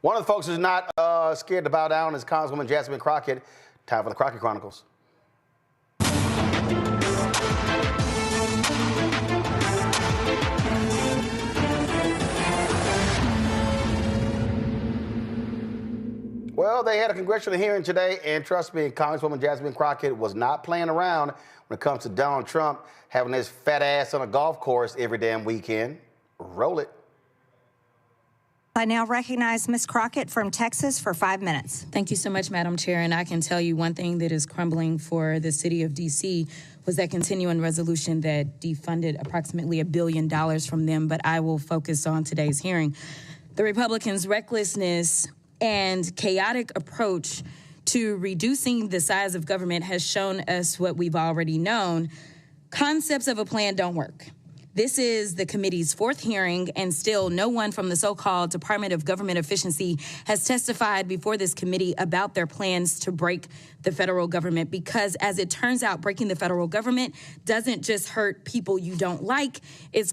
One of the folks who's not scared to bow down is Congresswoman Jasmine Crockett. Time for the Crockett Chronicles. Well, they had a congressional hearing today, and trust me, Congresswoman Jasmine Crockett was not playing around when it comes to Donald Trump having his fat ass on a golf course every damn weekend. Roll it. I now recognize Ms. Crockett from Texas for 5 minutes. Thank you so much, Madam Chair. And I can tell you one thing that is crumbling for the city of D.C. was that continuing resolution that defunded approximately $1 billion from them. But I will focus on today's hearing. The Republicans' recklessness and chaotic approach to reducing the size of government has shown us what we've already known. Concepts of a plan don't work. This is the committee's fourth hearing, and still no one from the so-called Department of Government Efficiency has testified before this committee about their plans to break the federal government, because as it turns out, breaking the federal government doesn't just hurt people you don't like. It's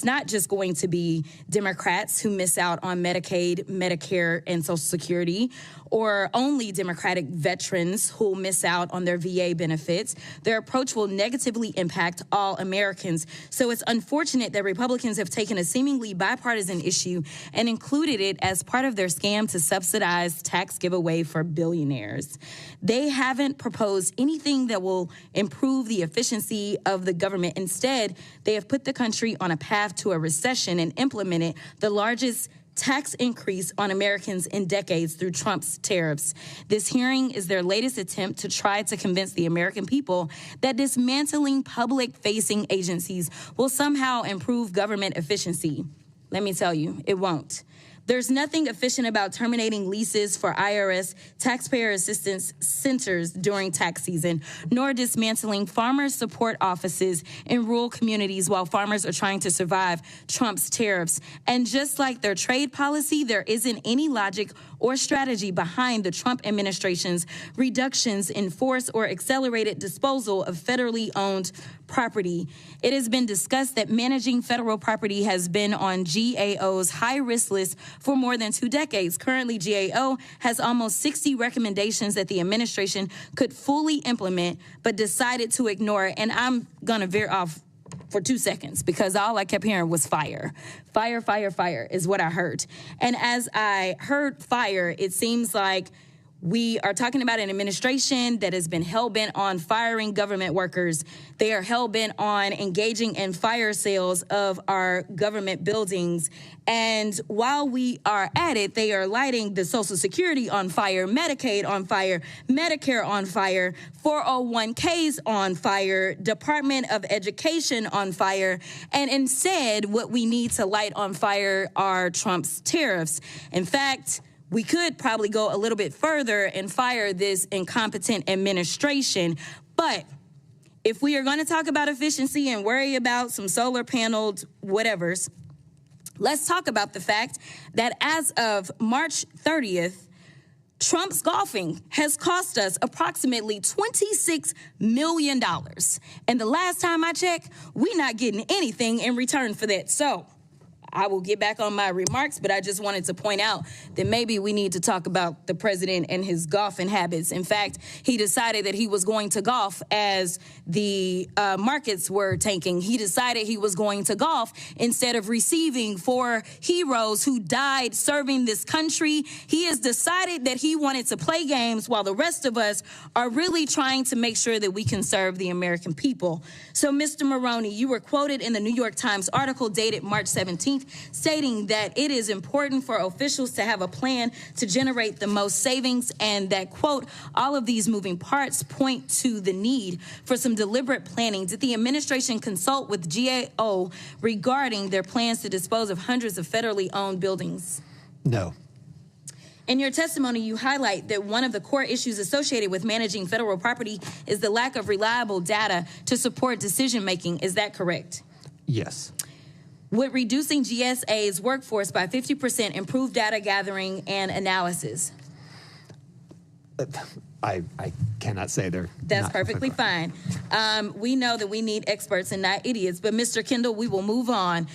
not just going to be Democrats who miss out on Medicaid, Medicare, and Social Security, or only Democratic veterans who will miss out on their VA benefits. Their approach will negatively impact all Americans. So it's unfortunate that Republicans have taken a seemingly bipartisan issue and included it as part of their scam to subsidize tax giveaway for billionaires. They haven't proposed anything that will improve the efficiency of the government. Instead, they have put the country on a path to a recession and implemented the largest tax increase on Americans in decades through Trump's tariffs. This hearing is their latest attempt to try to convince the American people that dismantling public-facing agencies will somehow improve government efficiency. Let me tell you, it won't. There's nothing efficient about terminating leases for IRS taxpayer assistance centers during tax season, nor dismantling farmers' support offices in rural communities while farmers are trying to survive Trump's tariffs. And just like their trade policy, there isn't any logic or strategy behind the Trump administration's reductions in force or accelerated disposal of federally owned property. It has been discussed that managing federal property has been on GAO's high-risk list for more than 2 decades. Currently, GAO has almost 60 recommendations that the administration could fully implement, but decided to ignore. And I'm going to veer off for 2 seconds because all I kept hearing was fire. Fire, fire, fire is what I heard. And as I heard fire, it seems like we are talking about an administration that has been hell-bent on firing government workers. They are hell-bent on engaging in fire sales of our government buildings. And while we are at it, they are lighting the Social Security on fire, Medicaid on fire, Medicare on fire, 401ks on fire, Department of Education on fire. And instead, what we need to light on fire are Trump's tariffs. In fact, we could probably go a little bit further and fire this incompetent administration. But if we are going to talk about efficiency and worry about some solar paneled whatevers, let's talk about the fact that as of March 30th, Trump's golfing has cost us approximately $26 million. And the last time I checked, we're not getting anything in return for that. So I will get back on my remarks, but I just wanted to point out that maybe we need to talk about the president and his golfing habits. In fact, he decided that he was going to golf as the markets were tanking. He decided he was going to golf instead of receiving 4 heroes who died serving this country. He has decided that he wanted to play games while the rest of us are really trying to make sure that we can serve the American people. So, Mr. Maroney, you were quoted in the New York Times article dated March 17th, stating that it is important for officials to have a plan to generate the most savings, and that, quote, all of these moving parts point to the need for some deliberate planning. Did the administration consult with GAO regarding their plans to dispose of hundreds of federally owned buildings? No. In your testimony, you highlight that one of the core issues associated with managing federal property is the lack of reliable data to support decision-making. Is that correct? Yes. Would reducing GSA's workforce by 50% improve data gathering and analysis? I cannot say they're That's perfectly fine. We know that we need experts and not idiots. But, Mr. Kendall, we will move on.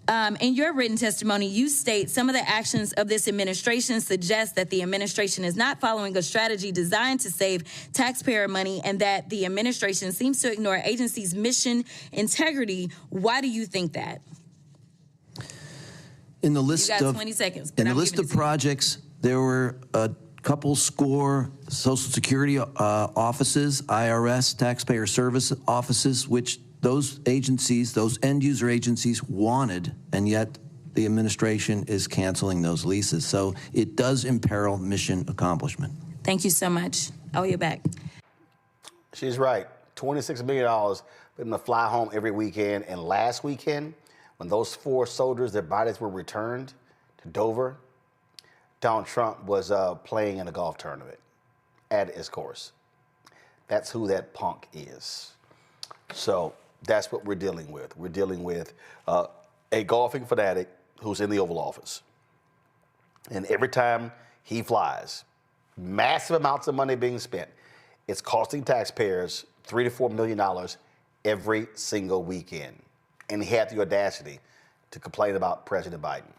In your written testimony, you state some of the actions of this administration suggest that the administration is not following a strategy designed to save taxpayer money and that the administration seems to ignore agency's mission integrity. Why do you think that? In the list You got of 20 seconds. in the list of projects, there were a couple score Social Security offices, IRS, taxpayer service offices, which those agencies, those end user agencies wanted, and yet the administration is canceling those leases. So it does imperil mission accomplishment. Thank you so much. Oh, you're back. She's right. $26 million for them to fly home every weekend. And last weekend, when those 4 soldiers, their bodies were returned to Dover, Donald Trump was playing in a golf tournament at his course. That's who that punk is. So that's what we're dealing with. We're dealing with a golfing fanatic who's in the Oval Office. And every time he flies, massive amounts of money being spent. It's costing taxpayers $3 to $4 million every single weekend. And he had the audacity to complain about President Biden.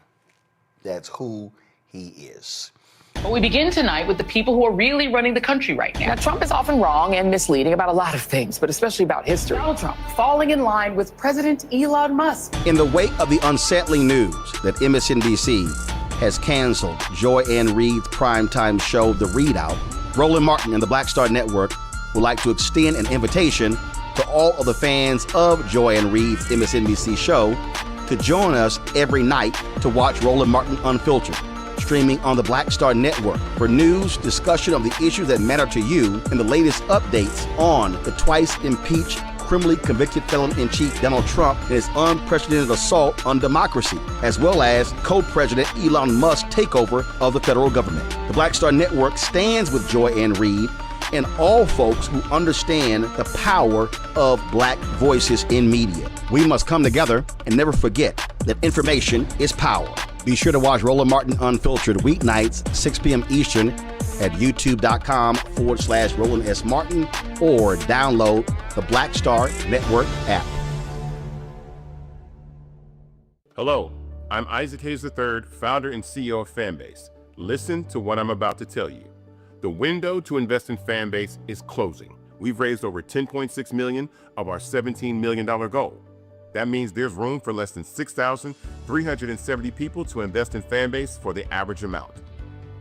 That's who he is. But we begin tonight with the people who are really running the country right now. Now, Trump is often wrong and misleading about a lot of things, but especially about history. Donald Trump falling in line with President Elon Musk. In the wake of the unsettling news that MSNBC has canceled Joy Ann Reid's primetime show, The Readout, Roland Martin and the Black Star Network would like to extend an invitation to all of the fans of Joy Ann Reid's MSNBC show to join us every night to watch Roland Martin Unfiltered, streaming on the Black Star Network for news, discussion of the issues that matter to you, and the latest updates on the twice impeached, criminally convicted felon-in-chief Donald Trump and his unprecedented assault on democracy, as well as co-president Elon Musk's takeover of the federal government. The Black Star Network stands with Joy Ann Reid and all folks who understand the power of black voices in media. We must come together and never forget that information is power. Be sure to watch Roland Martin Unfiltered weeknights, 6 p.m. Eastern at youtube.com/Roland S. Martin or download the Black Star Network app. Hello, I'm Isaac Hayes III, founder and CEO of Fanbase. Listen to what I'm about to tell you. The window to invest in Fanbase is closing. We've raised over $10.6 million of our $17 million goal. That means there's room for less than 6,370 people to invest in Fanbase for the average amount.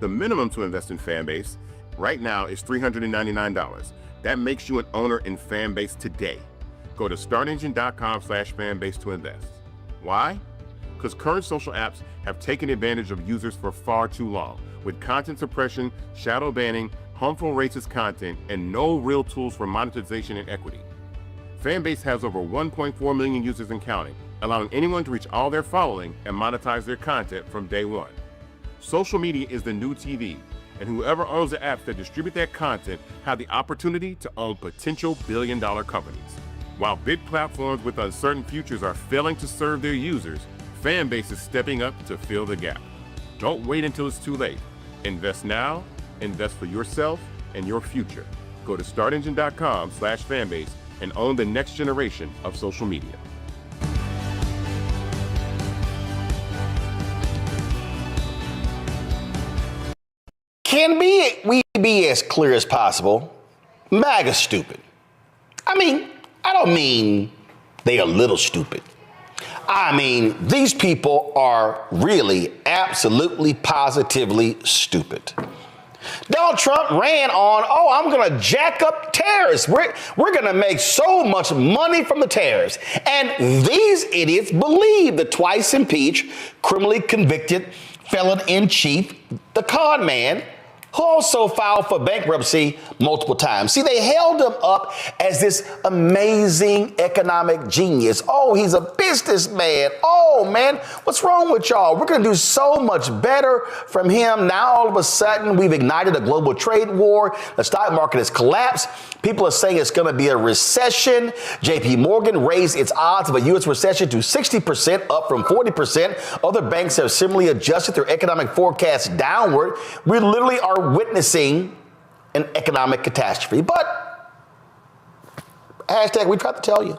The minimum to invest in Fanbase right now is $399. That makes you an owner in Fanbase today. Go to startengine.com/fanbase to invest. Why? Because current social apps have taken advantage of users for far too long, with content suppression, shadow banning, harmful racist content, and no real tools for monetization and equity. Fanbase has over 1.4 million users and counting, allowing anyone to reach all their following and monetize their content from day one. Social media is the new TV, and whoever owns the apps that distribute that content have the opportunity to own potential billion-dollar companies. While big platforms with uncertain futures are failing to serve their users, Fanbase is stepping up to fill the gap. Don't wait until it's too late. Invest now, invest for yourself and your future. Go to startengine.com/fanbase and own the next generation of social media. Can we be as clear as possible? MAGA stupid. I don't mean they a little stupid. I mean, these people are really absolutely positively stupid. Donald Trump ran on, I'm going to jack up tariffs. We're going to make so much money from the tariffs. And these idiots believe the twice impeached, criminally convicted felon-in-chief, the con man, who also filed for bankruptcy multiple times. See, they held him up as this amazing economic genius. Oh, he's a businessman. Oh, man, what's wrong with y'all? We're going to do so much better from him. Now, all of a sudden, we've ignited a global trade war. The stock market has collapsed. People are saying it's going to be a recession. JP Morgan raised its odds of a U.S. recession to 60%, up from 40%. Other banks have similarly adjusted their economic forecasts downward. We literally are witnessing an economic catastrophe. But, hashtag, we tried to tell you.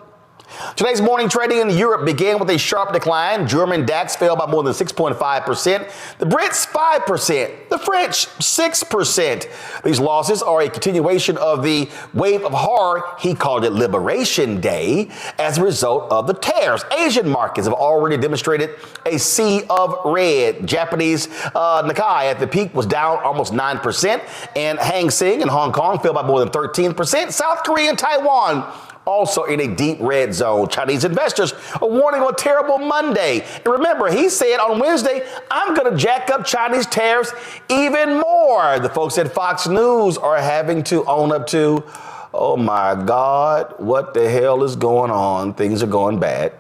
Today's morning trading in Europe began with a sharp decline. German DAX fell by more than 6.5%. The Brits, 5%. The French, 6%. These losses are a continuation of the wave of horror, he called it Liberation Day, as a result of the tariffs. Asian markets have already demonstrated a sea of red. Japanese Nikkei at the peak was down almost 9%, and Hang Seng in Hong Kong fell by more than 13%. South Korea and Taiwan also in a deep red zone. Chinese investors are warning on a terrible Monday. And remember, he said on Wednesday, I'm going to jack up Chinese tariffs even more. The folks at Fox News are having to own up to, oh my God, what the hell is going on? Things are going bad.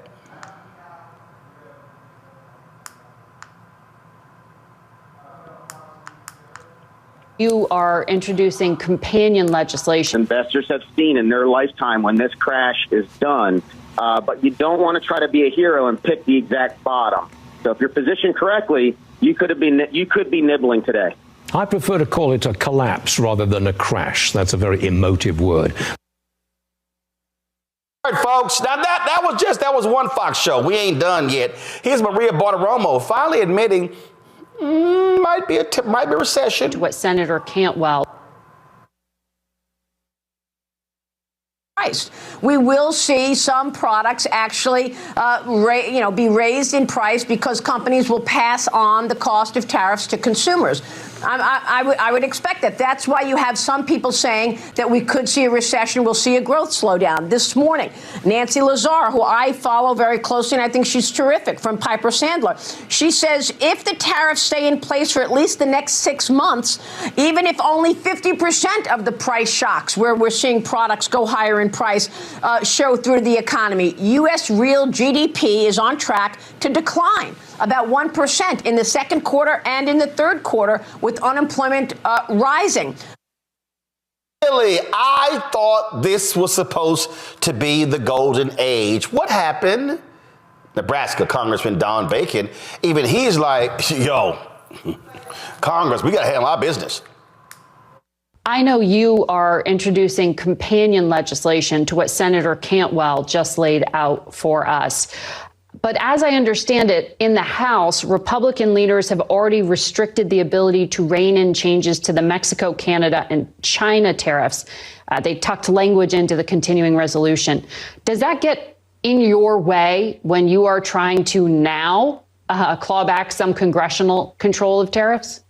You are introducing companion legislation. Investors have seen in their lifetime when this crash is done, but you don't want to try to be a hero and pick the exact bottom. So if you're positioned correctly, you could be nibbling today. I prefer to call it a collapse rather than a crash. That's a very emotive word. All right, folks. Now that was one Fox show. We ain't done yet. Here's Maria Bartiromo finally admitting might be a recession. What Senator Cantwell. We will see some products actually be raised in price because companies will pass on the cost of tariffs to consumers. I would expect that. That's why you have some people saying that we could see a recession, we'll see a growth slowdown. This morning, Nancy Lazar, who I follow very closely, and I think she's terrific, from Piper Sandler, she says if the tariffs stay in place for at least the next 6 months, even if only 50% of the price shocks where we're seeing products go higher in price show through the economy, U.S. real GDP is on track to decline about 1% in the second quarter and in the third quarter, with unemployment rising. Really, I thought this was supposed to be the golden age. What happened? Nebraska Congressman Don Bacon, even he's like, yo, Congress, we got to handle our business. I know you are introducing companion legislation to what Senator Cantwell just laid out for us. But as I understand it, in the House, Republican leaders have already restricted the ability to rein in changes to the Mexico, Canada, and China tariffs. They tucked language into the continuing resolution. Does that get in your way when you are trying to now claw back some congressional control of tariffs?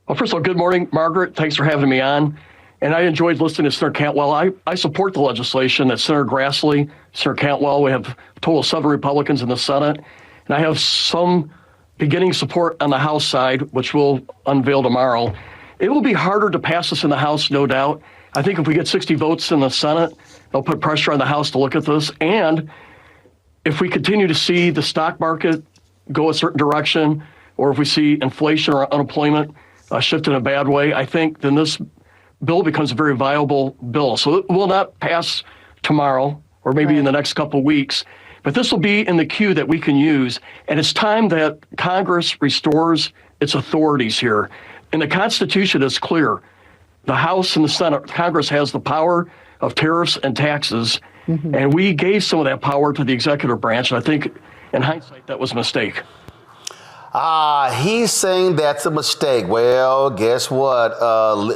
Well, first of all, good morning, Margaret. Thanks for having me on. And I enjoyed listening to Senator Cantwell. I support the legislation that Senator Grassley, Senator Cantwell, we have a total of 7 Republicans in the Senate. And I have some beginning support on the House side, which we'll unveil tomorrow. It will be harder to pass this in the House, no doubt. I think if we get 60 votes in the Senate, they'll put pressure on the House to look at this. And if we continue to see the stock market go a certain direction, or if we see inflation or unemployment shift in a bad way, I think then this bill becomes a very viable bill. So it will not pass tomorrow or maybe in the next couple of weeks, but this will be in the queue that we can use. And it's time that Congress restores its authorities here. And the Constitution is clear. The House and the Senate, Congress has the power of tariffs and taxes. And we gave some of that power to the executive branch. And I think in hindsight, that was a mistake. He's saying that's a mistake. Well, guess what?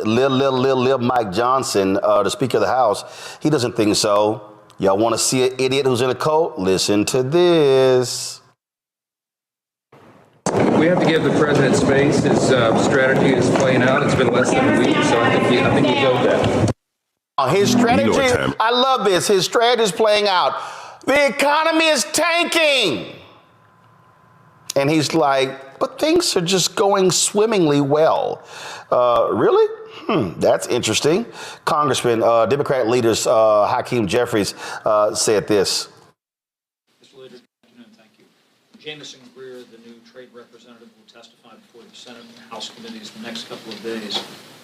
Lil Mike Johnson, the Speaker of the House, he doesn't think so. Y'all want to see an idiot who's in a cult? Listen to this. We have to give the president space. His strategy is playing out. It's been less than a week, so I think he's owed that. His strategy, I love this. His strategy is playing out. The economy is tanking. And he's like, but things are just going swimmingly well. Really? That's interesting. Congressman, Democrat leaders, Hakeem Jeffries said this. Mr. Leader, good afternoon. Thank you. Jamison Greer, the new trade representative, will testify before the Senate and House committees the next couple of days.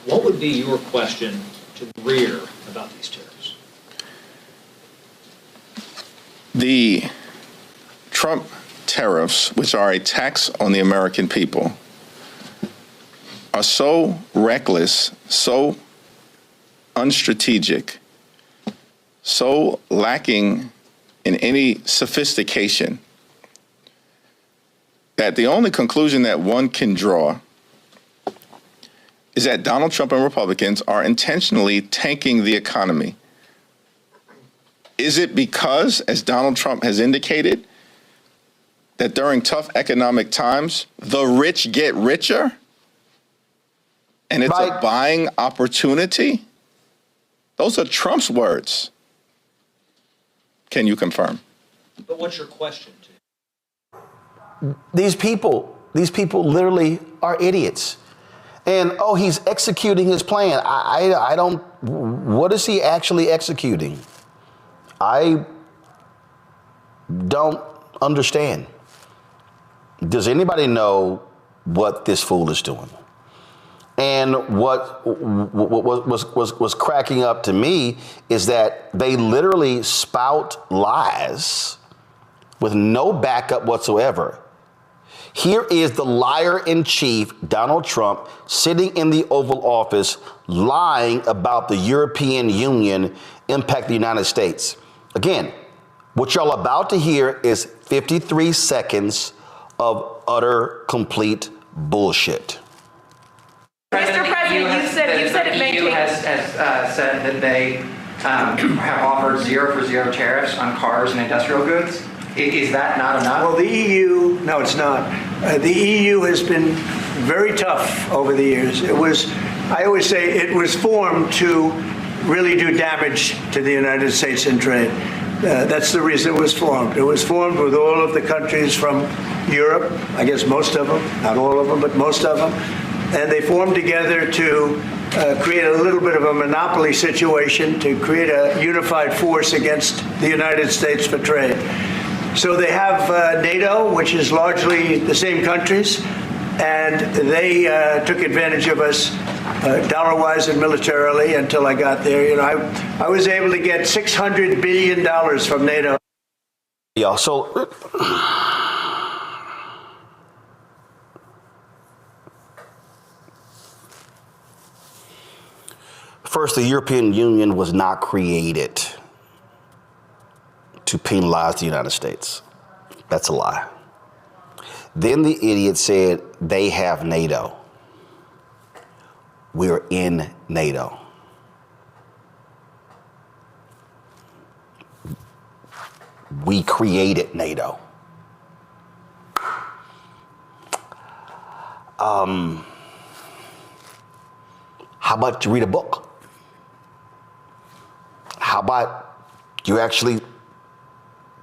What would be your question to Greer about these tariffs? The Trump tariffs, which are a tax on the American people, are so reckless, so unstrategic, so lacking in any sophistication that the only conclusion that one can draw is that Donald Trump and Republicans are intentionally tanking the economy. Is it because, as Donald Trump has indicated, that during tough economic times, the rich get richer and it's a buying opportunity? Those are Trump's words. Can you confirm? But what's your question to? These people literally are idiots. And, oh, he's executing his plan. I don't, what is he actually executing? I don't understand. Does anybody know what this fool is doing? And what was cracking up to me is that they literally spout lies with no backup whatsoever. Here is the liar in chief, Donald Trump, sitting in the Oval Office, lying about the European Union impact the United States. Again, what y'all about to hear is 53 seconds of utter, complete bullshit. Mr. President, you said it may take... The EU has said that they have offered 0 for 0 tariffs on cars and industrial goods. Is that not enough? Well, the EU, no, it's not. The EU has been very tough over the years. I always say it was formed to really do damage to the United States in trade. That's the reason it was formed. It was formed with all of the countries from Europe, I guess most of them, not all of them, but most of them. And they formed together to create a little bit of a monopoly situation, to create a unified force against the United States for trade. So they have NATO, which is largely the same countries, and they took advantage of us dollar-wise and militarily until I got there. You know, I was able to get $600 billion from NATO. Yeah, so first, the European Union was not created to penalize the United States. That's a lie. Then the idiot said they have NATO. We're in NATO. We created NATO. How about you read a book? How about you actually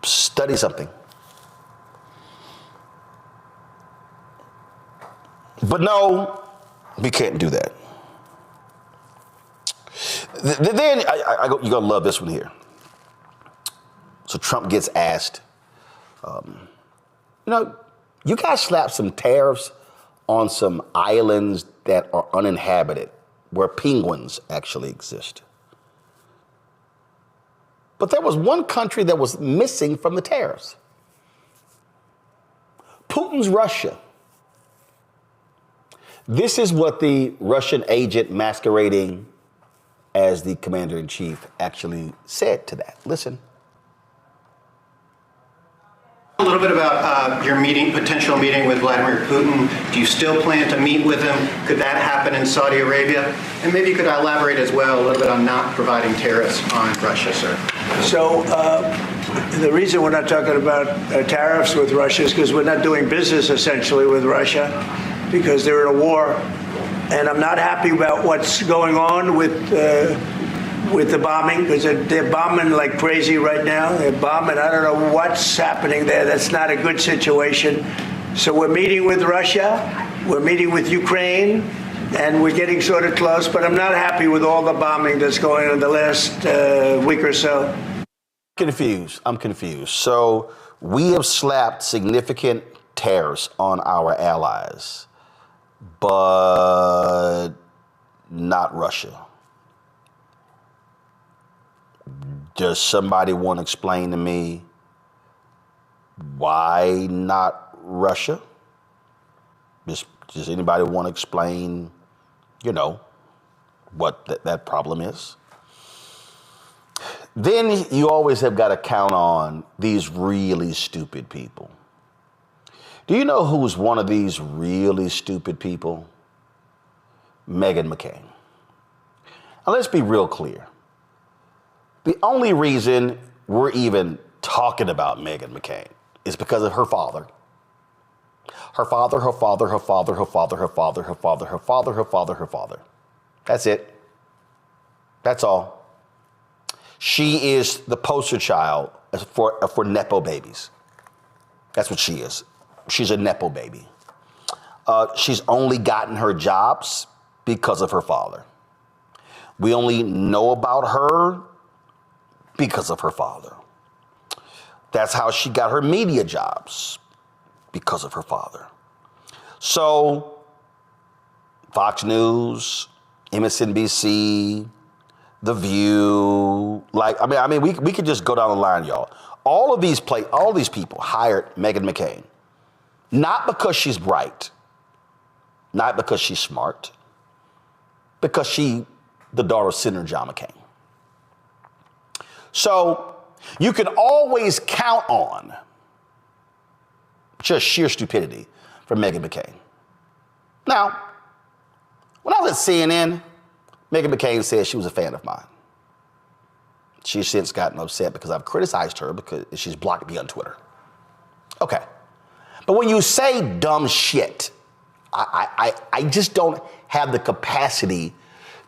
study something? But no, we can't do that. Then you're gonna love this one here. So Trump gets asked, you guys slapped some tariffs on some islands that are uninhabited, where penguins actually exist. But there was one country that was missing from the tariffs. Putin's Russia. This is what the Russian agent masquerading as the commander-in-chief actually said to that. Listen. A little bit about your potential meeting with Vladimir Putin. Do you still plan to meet with him? Could that happen in Saudi Arabia? And maybe you could elaborate as well a little bit on not providing tariffs on Russia, sir. So the reason we're not talking about tariffs with Russia is because we're not doing business essentially with Russia, because they're in a war. And I'm not happy about what's going on with the bombing, because they're bombing like crazy right now. They're bombing. I don't know what's happening there. That's not a good situation. So we're meeting with Russia. We're meeting with Ukraine. And we're getting sort of close. But I'm not happy with all the bombing that's going on the last week or so. I'm confused. So we have slapped significant tariffs on our allies, but not Russia. Does somebody want to explain to me why not Russia? Does anybody want to explain, what that problem is? Then you always have got to count on these really stupid people. Do you know who's one of these really stupid people? Meghan McCain. Now let's be real clear. The only reason we're even talking about Meghan McCain is because of her father. Her father, her father, her father, her father, her father, her father, her father, her father, her father. That's it. That's all. She is the poster child for Nepo babies. That's what she is. She's a Nepo baby. She's only gotten her jobs because of her father. We only know about her because of her father. That's how she got her media jobs, because of her father. So, Fox News, MSNBC, The View, we could just go down the line, y'all. All of these people hired Meghan McCain, not because she's bright, not because she's smart, because she, the daughter of Senator John McCain. So you can always count on just sheer stupidity from Meghan McCain. Now, when I was at CNN, Meghan McCain said she was a fan of mine. She's since gotten upset because I've criticized her because she's blocked me on Twitter. Okay. But when you say dumb shit, I just don't have the capacity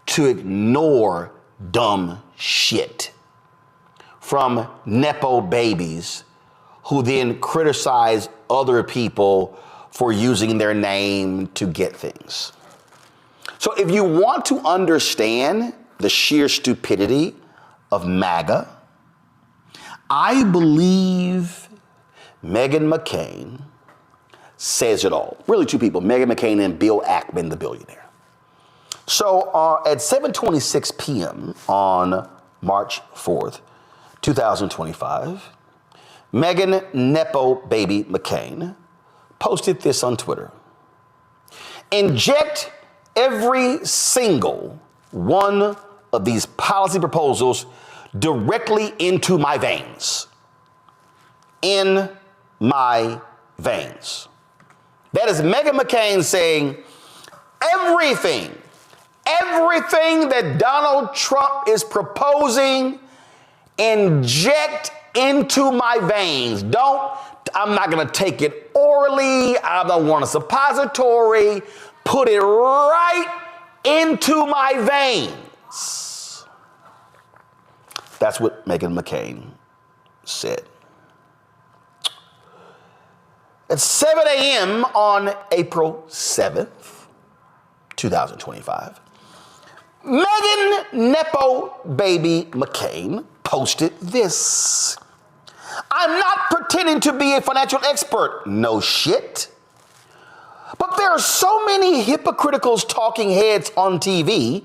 to ignore dumb shit from Nepo babies who then criticize other people for using their name to get things. So if you want to understand the sheer stupidity of MAGA, I believe Meghan McCain says it all. Really two people, Meghan McCain and Bill Ackman, the billionaire. So at 7:26 p.m. on March 4th, 2025, Meghan Nepo Baby McCain posted this on Twitter. Inject every single one of these policy proposals directly into my veins. In my veins. That is Meghan McCain saying everything that Donald Trump is proposing, inject into my veins. I'm not going to take it orally. I don't want a suppository. Put it right into my veins. That's what Meghan McCain said. At 7 a.m. on April 7th, 2025, Meghan Nepo Baby McCain posted this. I'm not pretending to be a financial expert. No shit. But there are so many hypocritical talking heads on TV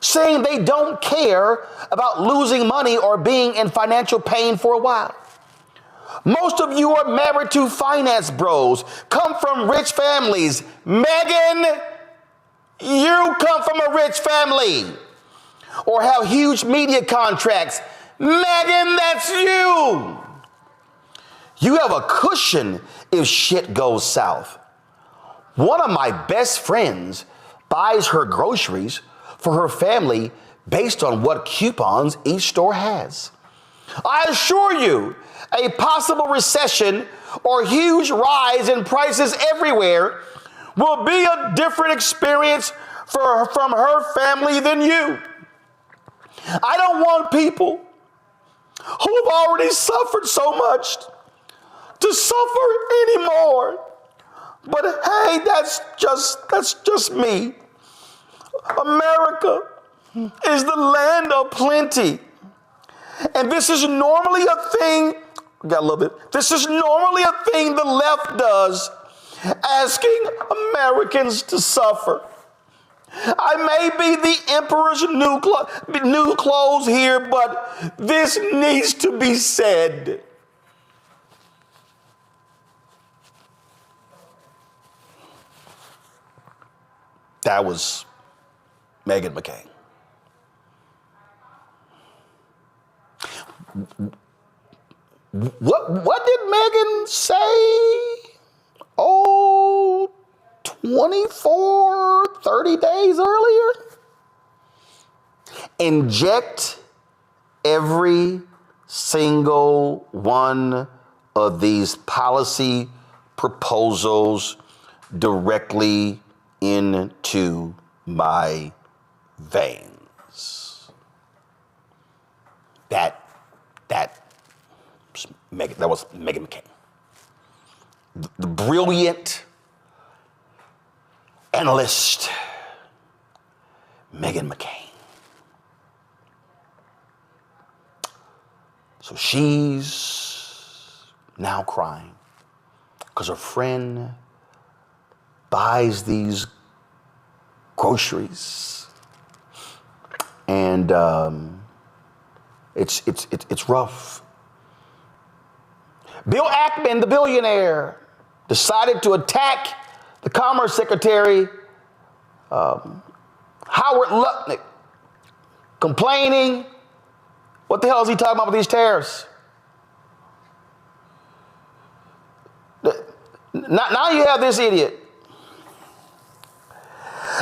saying they don't care about losing money or being in financial pain for a while. Most of you are married to finance bros, come from rich families. Meghan, you come from a rich family or have huge media contracts. Meghan, that's you. You have a cushion if shit goes south. One of my best friends buys her groceries for her family based on what coupons each store has. I assure you, a possible recession or huge rise in prices everywhere will be a different experience from her family than you. I don't want people who have already suffered so much to suffer anymore. But hey, that's just me. America is the land of plenty. And this is normally a thing, gotta love it. This is normally a thing the left does, asking Americans to suffer. I may be the emperor's new clothes here, but this needs to be said. That was Meghan McCain. What did Meghan say? 30 days earlier? Inject every single one of these policy proposals directly into my veins. That was Meghan McCain. The brilliant analyst, Meghan McCain. So she's now crying because her friend buys these groceries, and it's rough. Bill Ackman, the billionaire, decided to attack the Commerce Secretary, Howard Lutnick, complaining, what the hell is he talking about with these tariffs? Now you have this idiot.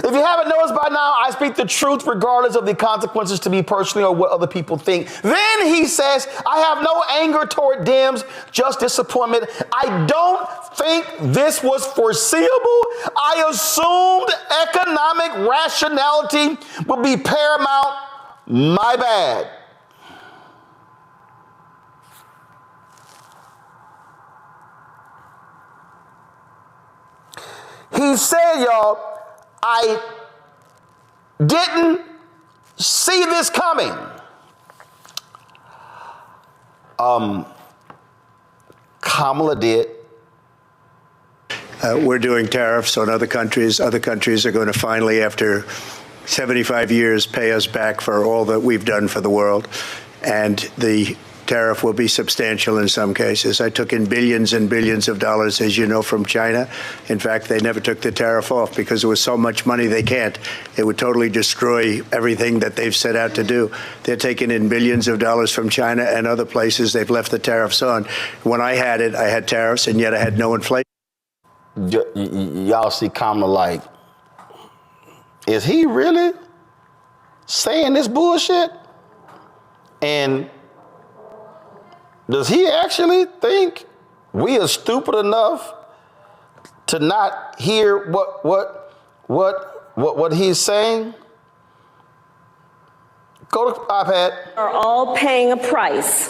If you haven't noticed by now, I speak the truth regardless of the consequences to me personally or what other people think. Then he says, I have no anger toward Dems, just disappointment. I don't think this was foreseeable. I assumed economic rationality would be paramount. My bad. He said, y'all, I didn't see this coming. Kamala did. We're doing tariffs on other countries. Other countries are going to finally, after 75 years, pay us back for all that we've done for the world. And the tariff will be substantial in some cases. I took in billions and billions of dollars, as you know, from China. In fact, they never took the tariff off because there was so much money they can't. It would totally destroy everything that they've set out to do. They're taking in billions of dollars from China and other places. They've left the tariffs on. When I had it, I had tariffs, and yet I had no inflation. Y'all see Kamala like, is he really saying this bullshit? And does he actually think we are stupid enough to not hear what he's saying? Go to iPad. Are all paying a price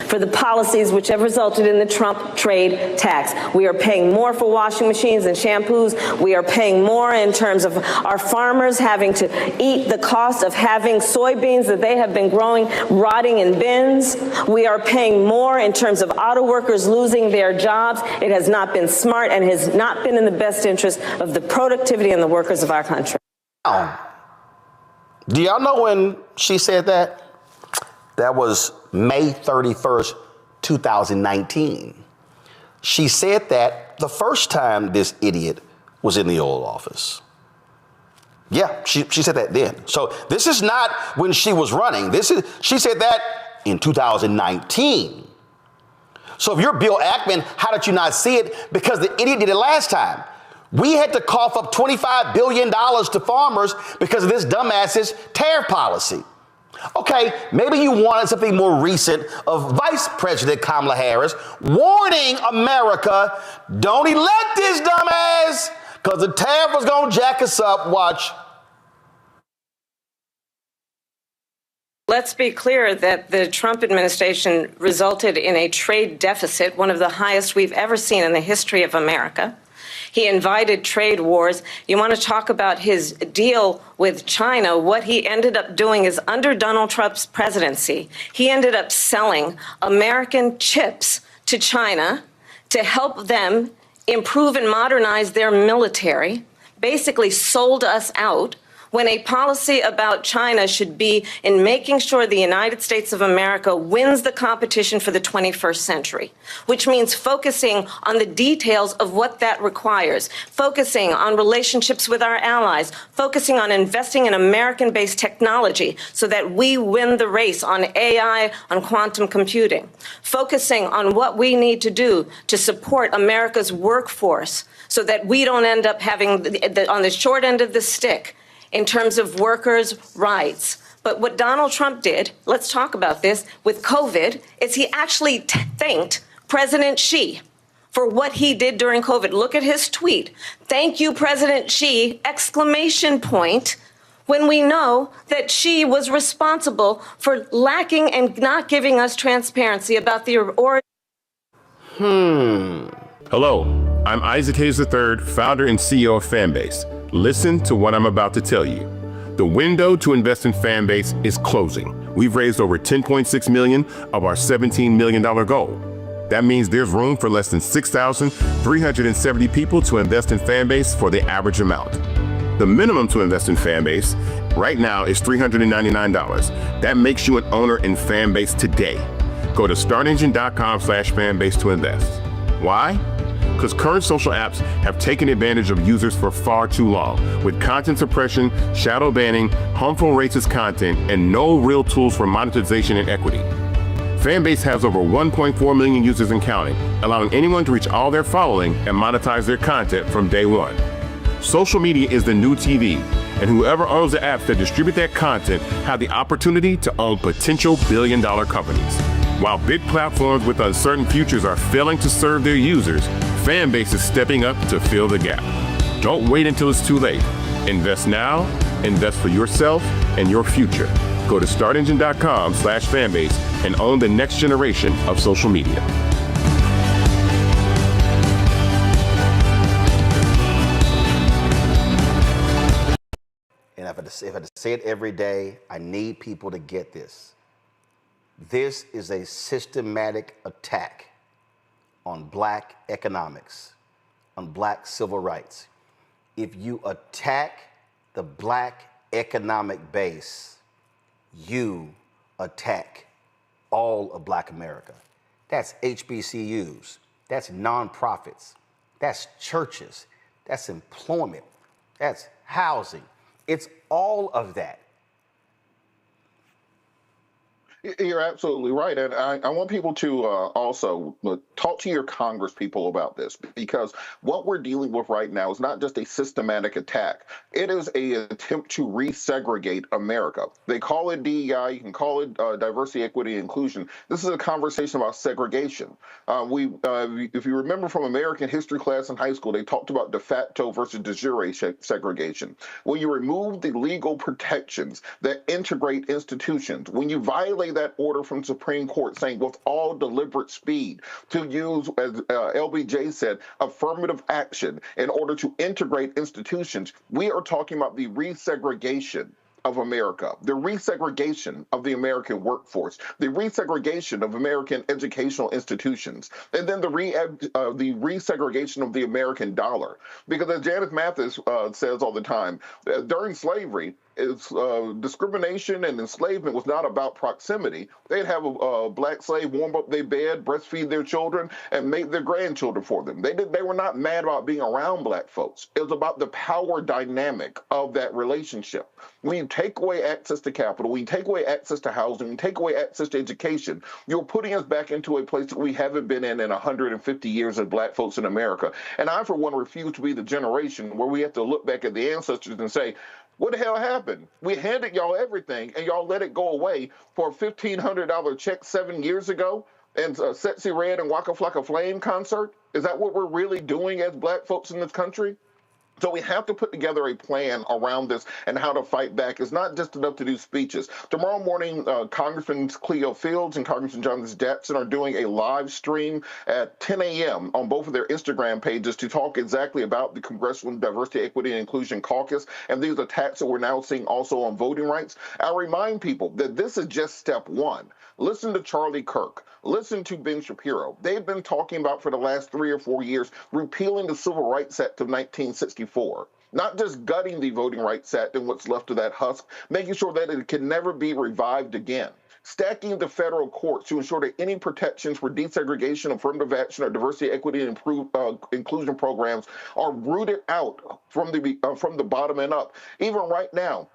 for the policies which have resulted in the Trump trade tax. We are paying more for washing machines and shampoos. We are paying more in terms of our farmers having to eat the cost of having soybeans that they have been growing rotting in bins. We are paying more in terms of auto workers losing their jobs. It has not been smart and has not been in the best interest of the productivity and the workers of our country. Do y'all know when she said that? That was May 31st, 2019. She said that the first time this idiot was in the Oval Office. Yeah, she said that then. So this is not when she was running. She said that in 2019. So if you're Bill Ackman, how did you not see it? Because the idiot did it last time. We had to cough up $25 billion to farmers because of this dumbass's tariff policy. Okay, maybe you wanted something more recent of Vice President Kamala Harris warning America, don't elect this dumbass because the tariff was going to jack us up. Watch. Let's be clear that the Trump administration resulted in a trade deficit, one of the highest we've ever seen in the history of America. He invited trade wars. You want to talk about his deal with China? What he ended up doing is under Donald Trump's presidency, he ended up selling American chips to China to help them improve and modernize their military, basically sold us out when a policy about China should be in making sure the United States of America wins the competition for the 21st century, which means focusing on the details of what that requires, focusing on relationships with our allies, focusing on investing in American-based technology so that we win the race on AI, on quantum computing, focusing on what we need to do to support America's workforce so that we don't end up having on the short end of the stick in terms of workers' rights. But what Donald Trump did, let's talk about this, with COVID, is he actually thanked President Xi for what he did during COVID. Look at his tweet. Thank you, President Xi, exclamation point, when we know that Xi was responsible for lacking and not giving us transparency about the origin. Hello, I'm Isaac Hayes III, founder and CEO of Fanbase. Listen to what I'm about to tell you. The window to invest in Fanbase is closing. We've raised over $10.6 million of our $17 million goal. That means there's room for less than 6,370 people to invest in Fanbase for the average amount. The minimum to invest in Fanbase right now is $399. That makes you an owner in Fanbase today. Go to startengine.com/fanbase to invest. Why? Because current social apps have taken advantage of users for far too long, with content suppression, shadow banning, harmful racist content, and no real tools for monetization and equity. Fanbase has over 1.4 million users and counting, allowing anyone to reach all their following and monetize their content from day one. Social media is the new TV, and whoever owns the apps that distribute that content have the opportunity to own potential billion-dollar companies. While big platforms with uncertain futures are failing to serve their users, Fanbase is stepping up to fill the gap. Don't wait until it's too late. Invest now, invest for yourself and your future. Go to startengine.com/fanbase and own the next generation of social media. And if I had to say it every day, I need people to get this. This is a systematic attack on black economics, on black civil rights. If you attack the black economic base, you attack all of black America. That's HBCUs, that's nonprofits, that's churches, that's employment, that's housing. It's all of that. You're absolutely right. And I want people to also talk to your Congress people about this, because what we're dealing with right now is not just a systematic attack. It is an attempt to resegregate America. They call it DEI. You can call it diversity, equity, inclusion. This is a conversation about segregation. If you remember from American history class in high school, they talked about de facto versus de jure segregation. When you remove the legal protections that integrate institutions, when you violate that order from Supreme Court saying with all deliberate speed to use, as LBJ said, affirmative action in order to integrate institutions, we are talking about the resegregation of America, the resegregation of the American workforce, the resegregation of American educational institutions, and then the resegregation of the American dollar. Because as Janice Mathis says all the time, during slavery, discrimination and enslavement was not about proximity. They'd have a black slave warm up their bed, breastfeed their children, and make their grandchildren for them. They were not mad about being around black folks. It was about the power dynamic of that relationship. When you take away access to capital, when you take away access to housing, when you take away access to education, you're putting us back into a place that we haven't been in 150 years as black folks in America. And I, for one, refuse to be the generation where we have to look back at the ancestors and say, what the hell happened? We handed y'all everything, and y'all let it go away for a $1,500 check 7 years ago and a Sexy Red and Waka Flocka Flame concert? Is that what we're really doing as black folks in this country? So we have to put together a plan around this and how to fight back. It's not just enough to do speeches. Tomorrow morning, Congressman Cleo Fields and Congressman Jonathan Jackson are doing a live stream at 10 a.m. on both of their Instagram pages to talk exactly about the Congressional Diversity, Equity, and Inclusion Caucus and these attacks that we're now seeing also on voting rights. I remind people that this is just step one. Listen to Charlie Kirk. Listen to Ben Shapiro. They've been talking about for the last 3 or 4 years repealing the Civil Rights Act of 1964. not just gutting the Voting Rights Act and what's left of that husk, making sure that it can never be revived again. Stacking the federal courts to ensure that any protections for desegregation, affirmative action, or diversity, equity, and inclusion programs are rooted out from the bottom and up. Even right now,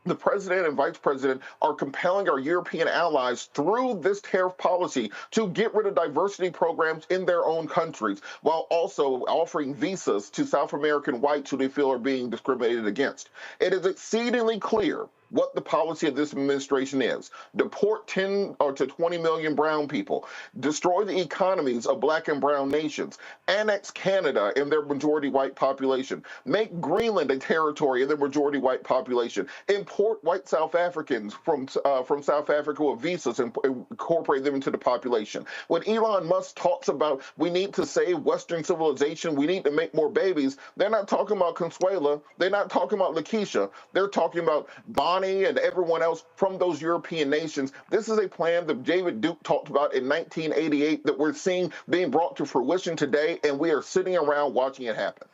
the president and vice president are compelling our European allies through this tariff policy to get rid of diversity programs in their own countries, while also offering visas to South American whites who they feel are being discriminated against. It is exceedingly clear what the policy of this administration is. Deport 10 to 20 million brown people, destroy the economies of black and brown nations, annex Canada and their majority white population, make Greenland a territory and their majority white population, import white South Africans from South Africa with visas and incorporate them into the population. When Elon Musk talks about we need to save Western civilization, we need to make more babies, they're not talking about Consuela, they're not talking about Lakeisha, they're talking about Bonnie and everyone else from those European nations. This is a plan that David Duke talked about in 1988 that we're seeing being brought to fruition today, and we are sitting around watching it happen.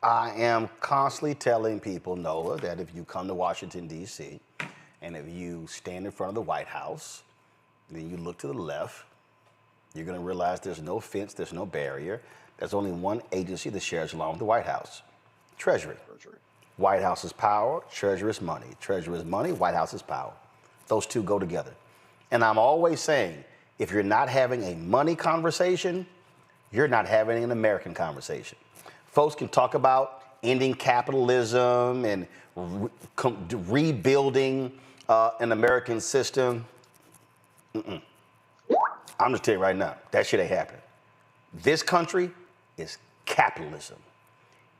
I am constantly telling people, Noah, that if you come to Washington, D.C., and if you stand in front of the White House, then you look to the left, you're going to realize there's no fence, there's no barrier. There's only one agency that shares along with the White House, Treasury. White House is power, Treasury is money. Treasury is money, White House is power. Those two go together. And I'm always saying, if you're not having a money conversation, you're not having an American conversation. Folks can talk about ending capitalism and rebuilding an American system. I'm just telling you right now, that shit ain't happening. This country is capitalism.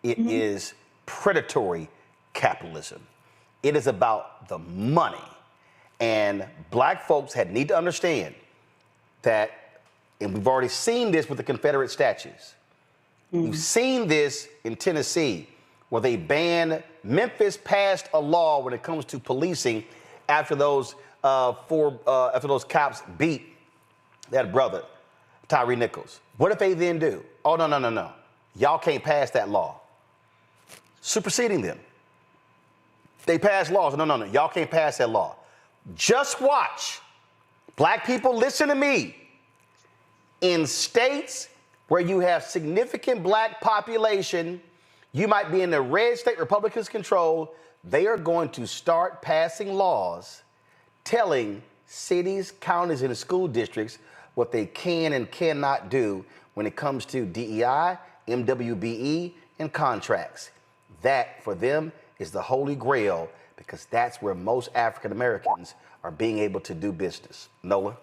It is predatory capitalism. It is about the money. And black folks need to understand that, and we've already seen this with the Confederate statues. We've seen this in Tennessee, where they banned, Memphis passed a law when it comes to policing after those cops beat that brother, Tyree Nichols. What if they then do? Oh, no. Y'all can't pass that law. Superseding them. They pass laws. No. Y'all can't pass that law. Just watch. Black people, listen to me. In states where you have significant black population, you might be in the red state Republicans control, they are going to start passing laws telling cities, counties, and school districts what they can and cannot do when it comes to DEI, MWBE, and contracts. That, for them, is the holy grail, because that's where most African Americans are being able to do business. Nola?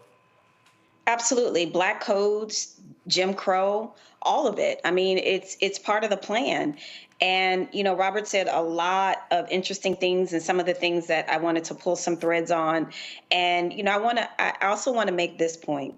Absolutely. Black codes, Jim Crow, all of it. I mean, it's part of the plan. And, Robert said a lot of interesting things, and some of the things that I wanted to pull some threads on. And, I also want to make this point.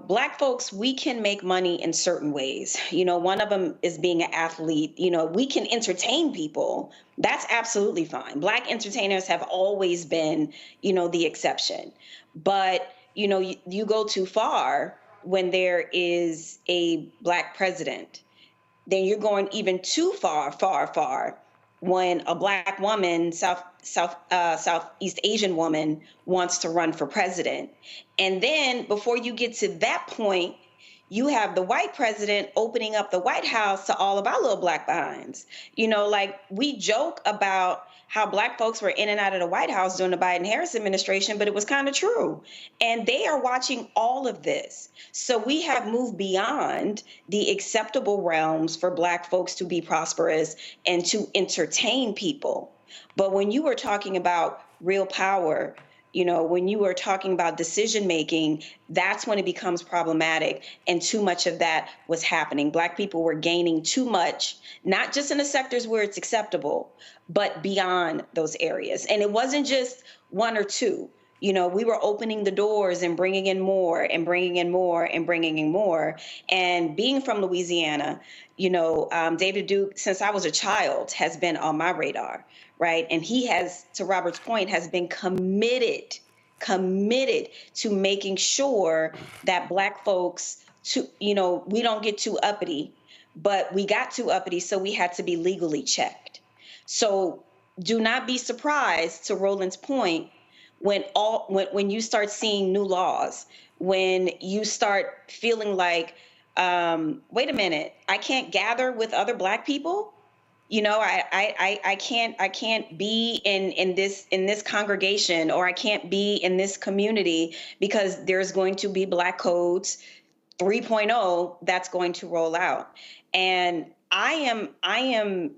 Black folks, we can make money in certain ways. One of them is being an athlete. We can entertain people. That's absolutely fine. Black entertainers have always been, the exception. But, you go too far when there is a black president. Then you're going even too far when a black woman, Southeast Asian woman, wants to run for president. And then before you get to that point, you have the white president opening up the White House to all of our little black behinds. We joke about how black folks were in and out of the White House during the Biden-Harris administration, but it was kind of true. And they are watching all of this. So we have moved beyond the acceptable realms for black folks to be prosperous and to entertain people. But when you were talking about real power, when you were talking about decision making, that's when it becomes problematic. And too much of that was happening. Black people were gaining too much, not just in the sectors where it's acceptable, but beyond those areas. And it wasn't just one or two. We were opening the doors and bringing in more and bringing in more and bringing in more. And being from Louisiana, David Duke, since I was a child, has been on my radar. Right. And he has, to Robert's point, has been committed to making sure that black folks, we don't get too uppity, but we got too uppity, so we had to be legally checked. So do not be surprised, to Roland's point, when you start seeing new laws, when you start feeling like, wait a minute, I can't gather with other Black people. You know, I can't be in this congregation, or I can't be in this community because there's going to be Black codes 3.0 that's going to roll out. And I am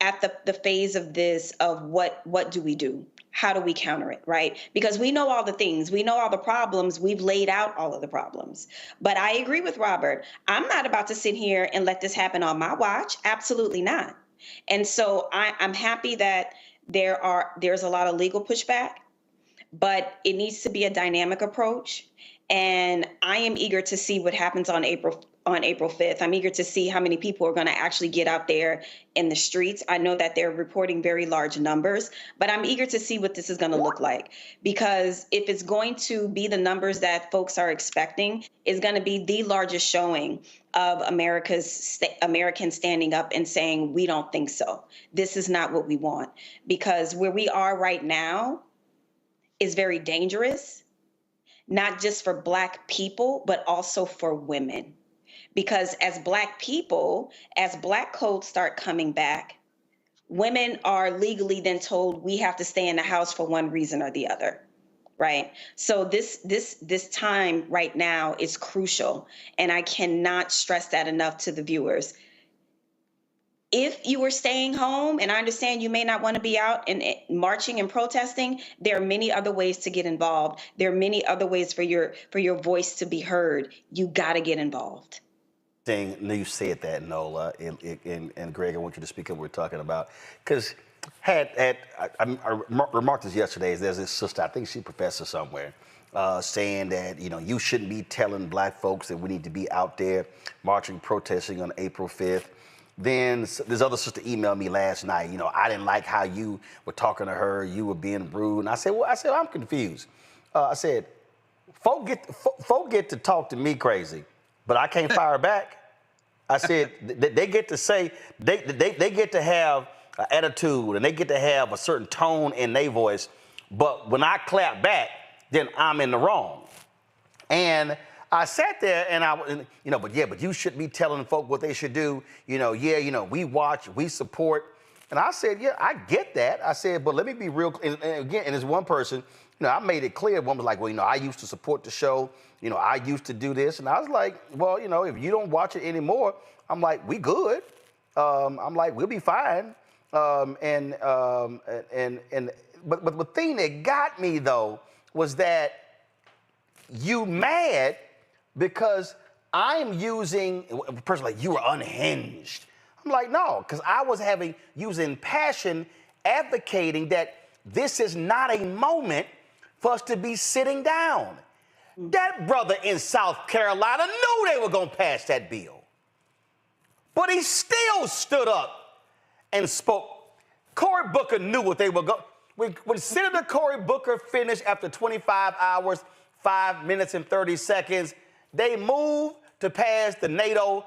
at the phase of this of what do we do? How do we counter it, right? Because we know all the things, we know all the problems, we've laid out all of the problems. But I agree with Robert. I'm not about to sit here and let this happen on my watch. Absolutely not. And so I'm happy that there's a lot of legal pushback, but it needs to be a dynamic approach. And I am eager to see what happens on April 5th. I'm eager to see how many people are going to actually get out there in the streets. I know that they're reporting very large numbers, but I'm eager to see what this is going to look like. Because if it's going to be the numbers that folks are expecting, it's going to be the largest showing of Americans standing up and saying, we don't think so. This is not what we want. Because where we are right now is very dangerous, not just for Black people, but also for women. Because as Black people, as Black codes start coming back, women are legally then told we have to stay in the house for one reason or the other, right? So this time right now is crucial, and I cannot stress that enough to the viewers. If you were staying home, and I understand you may not want to be out and marching and protesting, there are many other ways to get involved. There are many other ways for your voice to be heard. You got to get involved. You said that, Nola, and Greg, I want you to speak up what we're talking about. Because I remarked this yesterday, there's this sister, I think she's a professor somewhere, saying that, you shouldn't be telling Black folks that we need to be out there marching, protesting on April 5th. Then this other sister emailed me last night, I didn't like how you were talking to her, you were being rude. And I said, I'm confused. I said, folk get to talk to me crazy, but I can't fire back. I said, they get to say, they get to have an attitude and they get to have a certain tone in their voice, but when I clap back, then I'm in the wrong. And I sat there and but you shouldn't be telling folk what they should do. We watch, we support. And I said, yeah, I get that. I said, but let me be real. And again, and there's one person, I made it clear. One was like, well, I used to support the show. I used to do this. And I was like, well, if you don't watch it anymore, I'm like, we good. I'm like, we'll be fine. But the thing that got me though was that you mad because I'm using a person like you were unhinged. I'm like, no, because I was using passion, advocating that this is not a moment for us to be sitting down. That brother in South Carolina knew they were going to pass that bill. But he still stood up and spoke. Cory Booker knew what they were going. When Senator Cory Booker finished after 25 hours, 5 minutes and 30 seconds, they moved to pass the NATO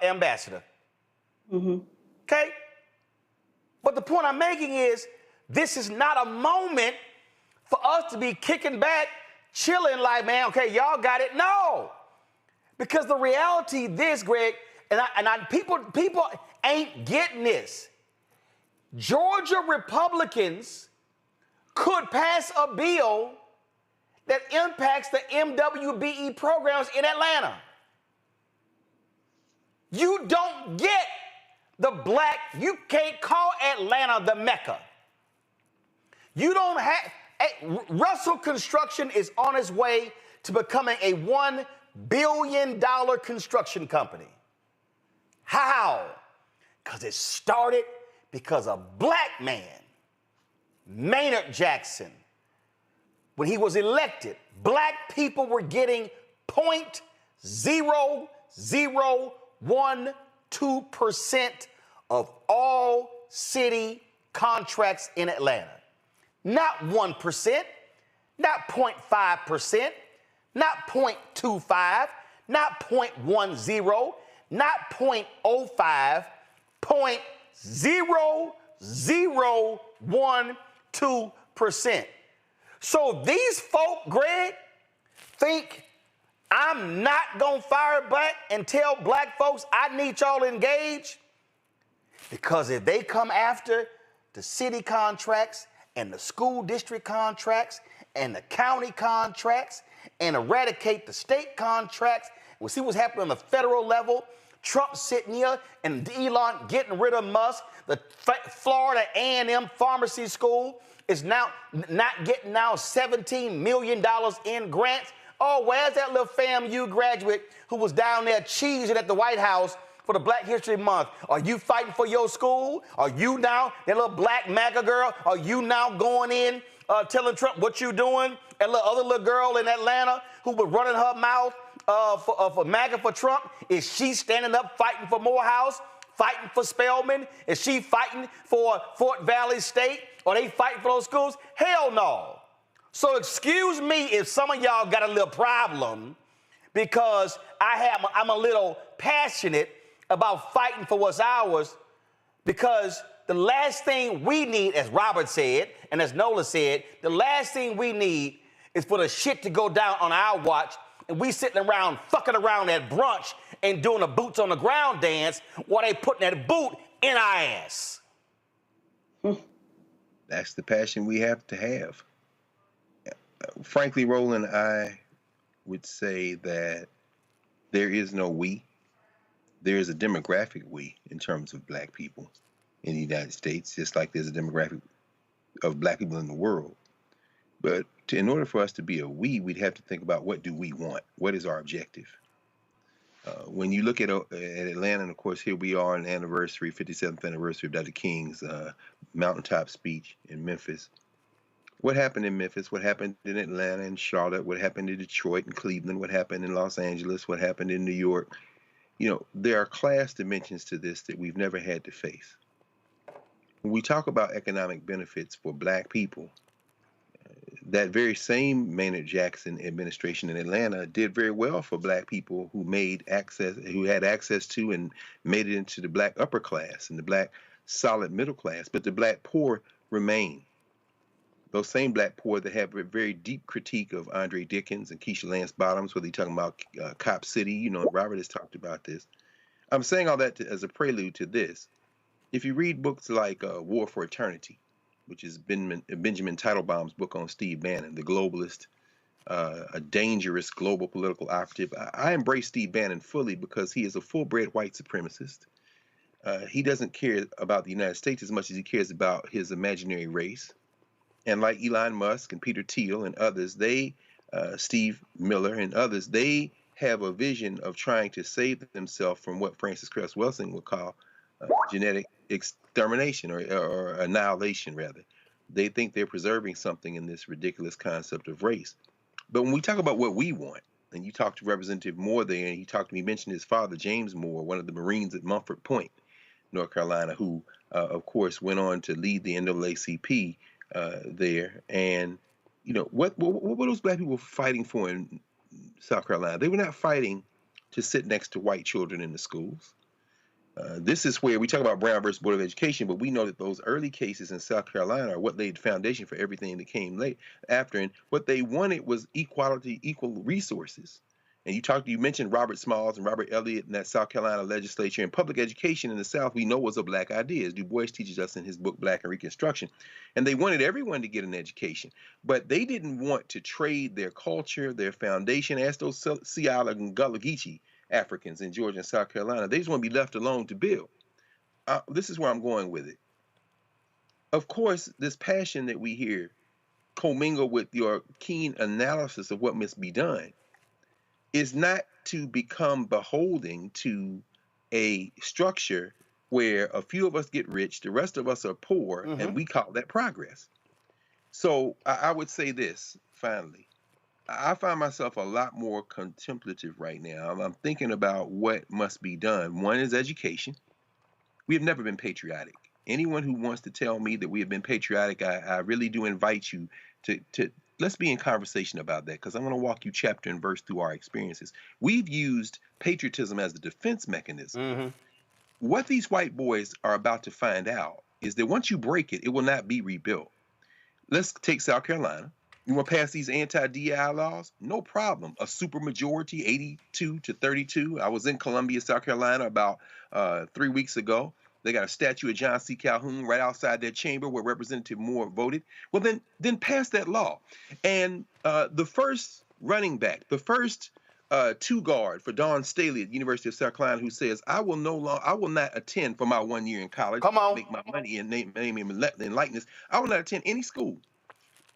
ambassador. Mm-hmm. Okay? But the point I'm making is this is not a moment for us to be kicking back, chilling like, man, okay, y'all got it. No. Because the reality this, Greg, people ain't getting this. Georgia Republicans could pass a bill that impacts the MWBE programs in Atlanta. You don't get you can't call Atlanta the Mecca. You don't have, Russell Construction is on its way to becoming a $1 billion construction company. How? Because it started because a Black man, Maynard Jackson, when he was elected, Black people were getting 0.0012% of all city contracts in Atlanta. Not 1%, not 0.5%, not 0.25, not 0.10, not 0.05, 0.0012%. So these folk, Greg, think I'm not going to fire back and tell black folks I need y'all to engage? Because if they come after the city contracts and the school district contracts and the county contracts and eradicate the state contracts, we'll see what's happening on the federal level. Trump sitting here and Elon getting rid of Musk. The Florida A&M Pharmacy School is now not getting now $17 million in grants. Oh, where's that little FAMU graduate who was down there cheesing at the White House for the Black History Month? Are you fighting for your school? Are you now, that little black MAGA girl, are you now going in telling Trump what you doing? That other little girl in Atlanta who was running her mouth for MAGA for Trump, is she standing up fighting for Morehouse, fighting for Spelman? Is she fighting for Fort Valley State? Are they fighting for those schools? Hell no. So excuse me if some of y'all got a little problem because I'm a little passionate about fighting for what's ours, because the last thing we need, as Robert said, and as Nola said, the last thing we need is for the shit to go down on our watch and we sitting around fucking around at brunch and doing a boots on the ground dance while they putting that boot in our ass. That's the passion we have to have. Frankly, Roland, I would say that there is no we. There is a demographic we in terms of black people in the United States, just like there's a demographic of black people in the world. But in order for us to be a we, we'd have to think about, what do we want? What is our objective? When you look at Atlanta, and of course, here we are on the anniversary, 57th anniversary of Dr. King's mountaintop speech in Memphis. What happened in Memphis? What happened in Atlanta and Charlotte? What happened in Detroit and Cleveland? What happened in Los Angeles? What happened in New York? You know, there are class dimensions to this that we've never had to face. When we talk about economic benefits for black people, that very same Maynard Jackson administration in Atlanta did very well for black people who had access to and made it into the black upper class and the black solid middle class, but the black poor remain. Those same black poor that have a very deep critique of Andre Dickens and Keisha Lance Bottoms, whether you're talking about Cop City, you know, Robert has talked about this. I'm saying all that as a prelude to this. If you read books like War for Eternity, which is Benjamin Teitelbaum's book on Steve Bannon, the globalist, a dangerous global political operative, I embrace Steve Bannon fully because he is a full-bred white supremacist. He doesn't care about the United States as much as he cares about his imaginary race. And like Elon Musk and Peter Thiel and others, Steve Miller and others, they have a vision of trying to save themselves from what Francis Cress Welsing would call genetic extermination or annihilation, rather. They think they're preserving something in this ridiculous concept of race. But when we talk about what we want, and you talked to Representative Moore there, and he mentioned his father, James Moore, one of the Marines at Mumford Point, North Carolina, who, of course, went on to lead the NAACP there. And, you know, what were those black people fighting for in South Carolina? They were not fighting to sit next to white children in the schools. This is where we talk about Brown versus Board of Education, but we know that those early cases in South Carolina are what laid the foundation for everything that came late after. And what they wanted was equality, equal resources. And you mentioned Robert Smalls and Robert Elliott in that South Carolina legislature. And public education in the South, we know, was a black idea, as Du Bois teaches us in his book, Black and Reconstruction. And they wanted everyone to get an education. But they didn't want to trade their culture, their foundation, as those Siala and Gullah Geechee Africans in Georgia and South Carolina. They just want to be left alone to build. This is where I'm going with it. Of course, this passion that we hear commingle with your keen analysis of what must be done is not to become beholden to a structure where a few of us get rich, the rest of us are poor, and we call that progress. So I would say this, finally. I find myself a lot more contemplative right now. I'm thinking about what must be done. One is education. We have never been patriotic. Anyone who wants to tell me that we have been patriotic, I really do invite you to let's be in conversation about that, because I'm going to walk you chapter and verse through our experiences. We've used patriotism as a defense mechanism. What these white boys are about to find out is that once you break it, it will not be rebuilt. Let's take South Carolina. You want to pass these anti-DI laws? No problem. A supermajority, 82-32. I was in Columbia, South Carolina about 3 weeks ago. They got a statue of John C. Calhoun right outside their chamber where Representative Moore voted. Well, then pass that law. And the first running back, the first two guard for Dawn Staley at the University of South Carolina, who says, I will not attend for my 1 year in college. Come on. Make my money in name and likeness. I will not attend any school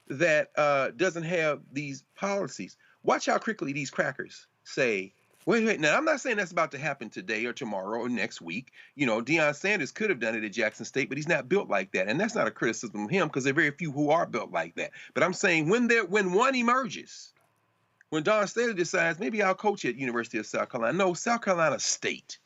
that doesn't have these policies. Watch how quickly these crackers say, wait. Now, I'm not saying that's about to happen today or tomorrow or next week. You know, Deion Sanders could have done it at Jackson State, but he's not built like that. And that's not a criticism of him, because there are very few who are built like that. But I'm saying when one emerges, when Dawn Staley decides, maybe I'll coach at University of South Carolina. No, South Carolina State.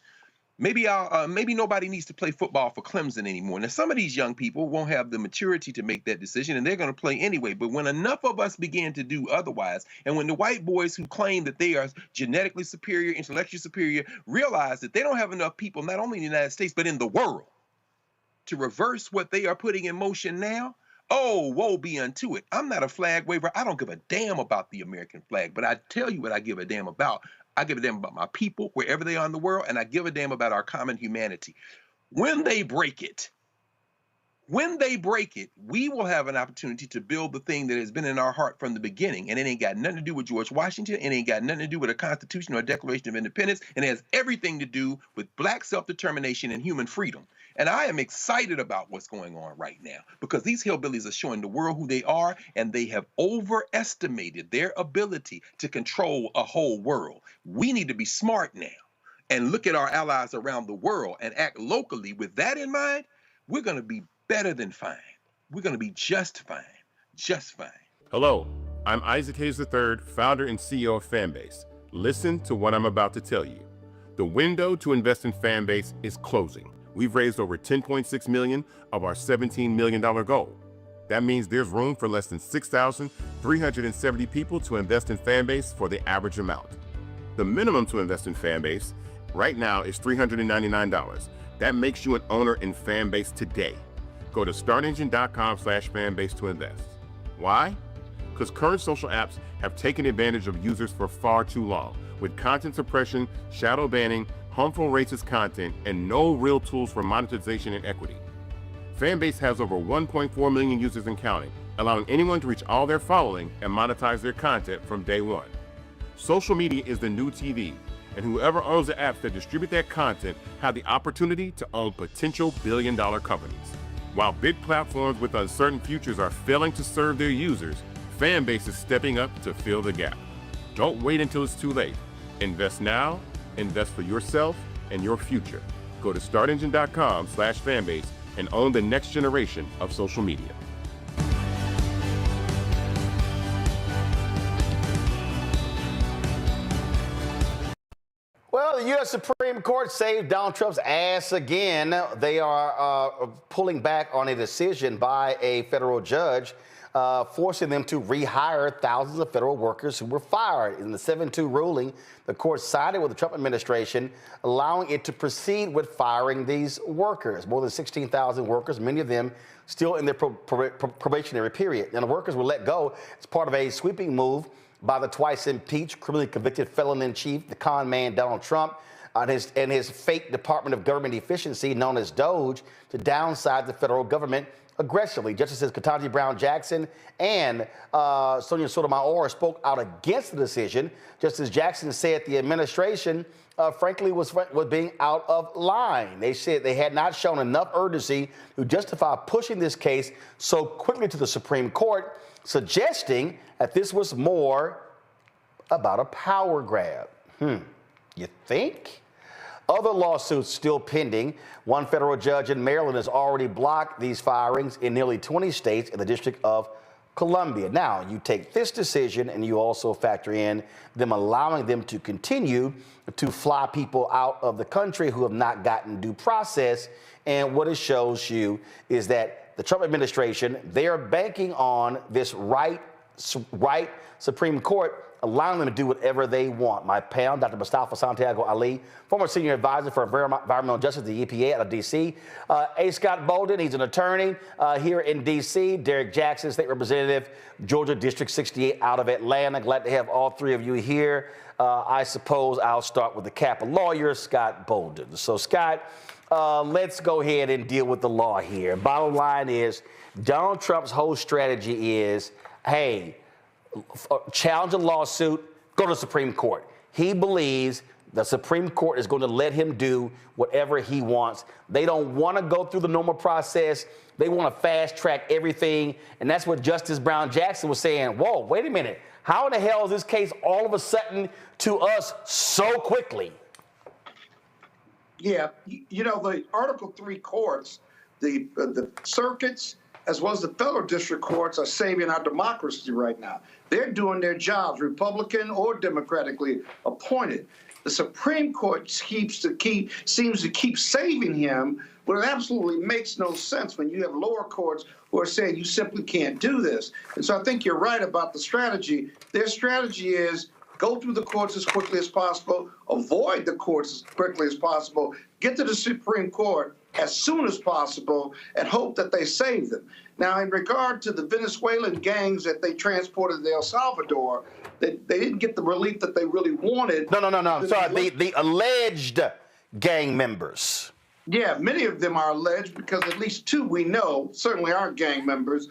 Maybe nobody needs to play football for Clemson anymore. Now, some of these young people won't have the maturity to make that decision, and they're going to play anyway. But when enough of us begin to do otherwise, and when the white boys who claim that they are genetically superior, intellectually superior, realize that they don't have enough people, not only in the United States, but in the world, to reverse what they are putting in motion now, oh, woe be unto it. I'm not a flag waver. I don't give a damn about the American flag, but I tell you what I give a damn about. I give a damn about my people, wherever they are in the world, and I give a damn about our common humanity. When they break it, we will have an opportunity to build the thing that has been in our heart from the beginning, and it ain't got nothing to do with George Washington, it ain't got nothing to do with a Constitution or a Declaration of Independence, and it has everything to do with Black self-determination and human freedom. And I am excited about what's going on right now, because these hillbillies are showing the world who they are, and they have overestimated their ability to control a whole world. We need to be smart now and look at our allies around the world and act locally. With that in mind, we're going to be better than fine. We're going to be just fine. Just fine. Hello, I'm Isaac Hayes III, founder and CEO of Fanbase. Listen to what I'm about to tell you. The window to invest in Fanbase is closing. We've raised over $10.6 million of our $17 million goal. That means there's room for less than 6,370 people to invest in Fanbase for the average amount. The minimum to invest in Fanbase right now is $399. That makes you an owner in Fanbase today. Go to startengine.com/fanbase to invest. Why? Because current social apps have taken advantage of users for far too long, with content suppression, shadow banning, harmful racist content, and no real tools for monetization and equity. Fanbase has over 1.4 million users and counting, allowing anyone to reach all their following and monetize their content from day one. Social media is the new TV, and whoever owns the apps that distribute that content have the opportunity to own potential billion-dollar companies. While big platforms with uncertain futures are failing to serve their users, Fanbase is stepping up to fill the gap. Don't wait until it's too late. Invest now, invest for yourself and your future. Go to startengine.com/fanbase and own the next generation of social media. Well, the U.S. Supreme Court saved Donald Trump's ass again. They are pulling back on a decision by a federal judge, forcing them to rehire thousands of federal workers who were fired. In the 7-2 ruling, the court sided with the Trump administration, allowing it to proceed with firing these workers. More than 16,000 workers, many of them still in their probationary period. And the workers were let go as part of a sweeping move by the twice impeached, criminally convicted felon-in-chief, the con man Donald Trump, and his fake Department of Government Efficiency, known as DOGE, to downsize the federal government aggressively. Justices Ketanji Brown Jackson and Sonia Sotomayor spoke out against the decision. Justice Jackson said the administration, frankly, was being out of line. They said they had not shown enough urgency to justify pushing this case so quickly to the Supreme Court, suggesting that this was more about a power grab. You think? Other lawsuits still pending. One federal judge in Maryland has already blocked these firings in nearly 20 states in the District of Columbia. Now, you take this decision and you also factor in them allowing them to continue to fly people out of the country who have not gotten due process. And what it shows you is that the Trump administration, they are banking on this right right Supreme Court, allowing them to do whatever they want. My pal, Dr. Mustafa Santiago Ali, former senior advisor for environmental justice at the EPA out of D.C. A. Scott Bolden, he's an attorney here in D.C. Derek Jackson, state representative, Georgia District 68 out of Atlanta. Glad to have all three of you here. I suppose I'll start with the Kappa lawyer, Scott Bolden. So, Scott, let's go ahead and deal with the law here. Bottom line is, Donald Trump's whole strategy is, hey, challenge a lawsuit, go to the Supreme Court. He believes the Supreme Court is going to let him do whatever he wants. They don't want to go through the normal process. They want to fast track everything. And that's what Justice Brown Jackson was saying. Whoa, wait a minute. How in the hell is this case all of a sudden to us so quickly? Yeah, you know, the Article 3 courts, the circuits, as well as the federal district courts are saving our democracy right now. They're doing their jobs, Republican or democratically appointed. The Supreme Court seems to keep saving him, but it absolutely makes no sense when you have lower courts who are saying you simply can't do this. And so I think you're right about the strategy. Their strategy is go through the courts as quickly as possible, avoid the courts as quickly as possible, get to the Supreme Court as soon as possible, and hope that they save them. Now, in regard to the Venezuelan gangs that they transported to El Salvador, they didn't get the relief that they really wanted. No. Sorry, the alleged gang members. Yeah, many of them are alleged because at least two we know certainly aren't gang members,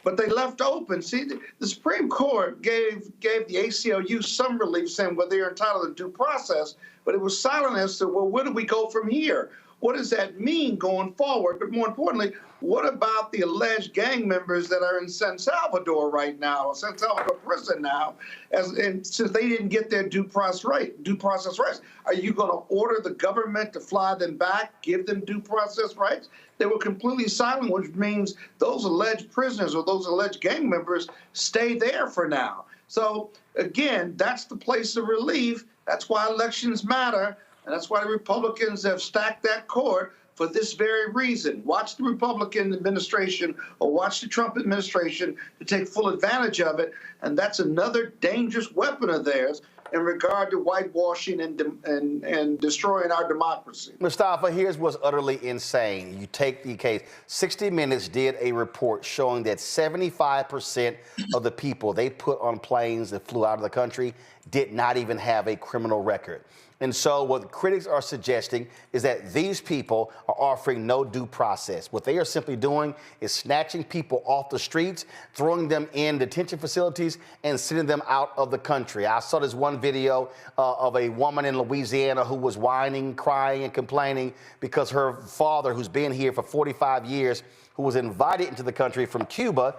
but they left open. See, the Supreme Court gave the ACLU some relief, saying, well, they're entitled to due process, but it was silent as to, well, where do we go from here? What does that mean going forward? But more importantly, what about the alleged gang members that are in San Salvador right now, or San Salvador prison now, and since they didn't get their due process rights? Are you going to order the government to fly them back, give them due process rights? They were completely silent, which means those alleged prisoners or those alleged gang members stay there for now. So again, that's the place of relief. That's why elections matter. And that's why the Republicans have stacked that court for this very reason. Watch the Republican administration or watch the Trump administration to take full advantage of it. And that's another dangerous weapon of theirs in regard to whitewashing and destroying our democracy. Mustafa, here's what's utterly insane. You take the case. 60 Minutes did a report showing that 75% of the people they put on planes that flew out of the country did not even have a criminal record. And so what critics are suggesting is that these people are offering no due process. What they are simply doing is snatching people off the streets, throwing them in detention facilities, and sending them out of the country. I saw this one video of a woman in Louisiana who was whining, crying, and complaining because her father, who's been here for 45 years, who was invited into the country from Cuba,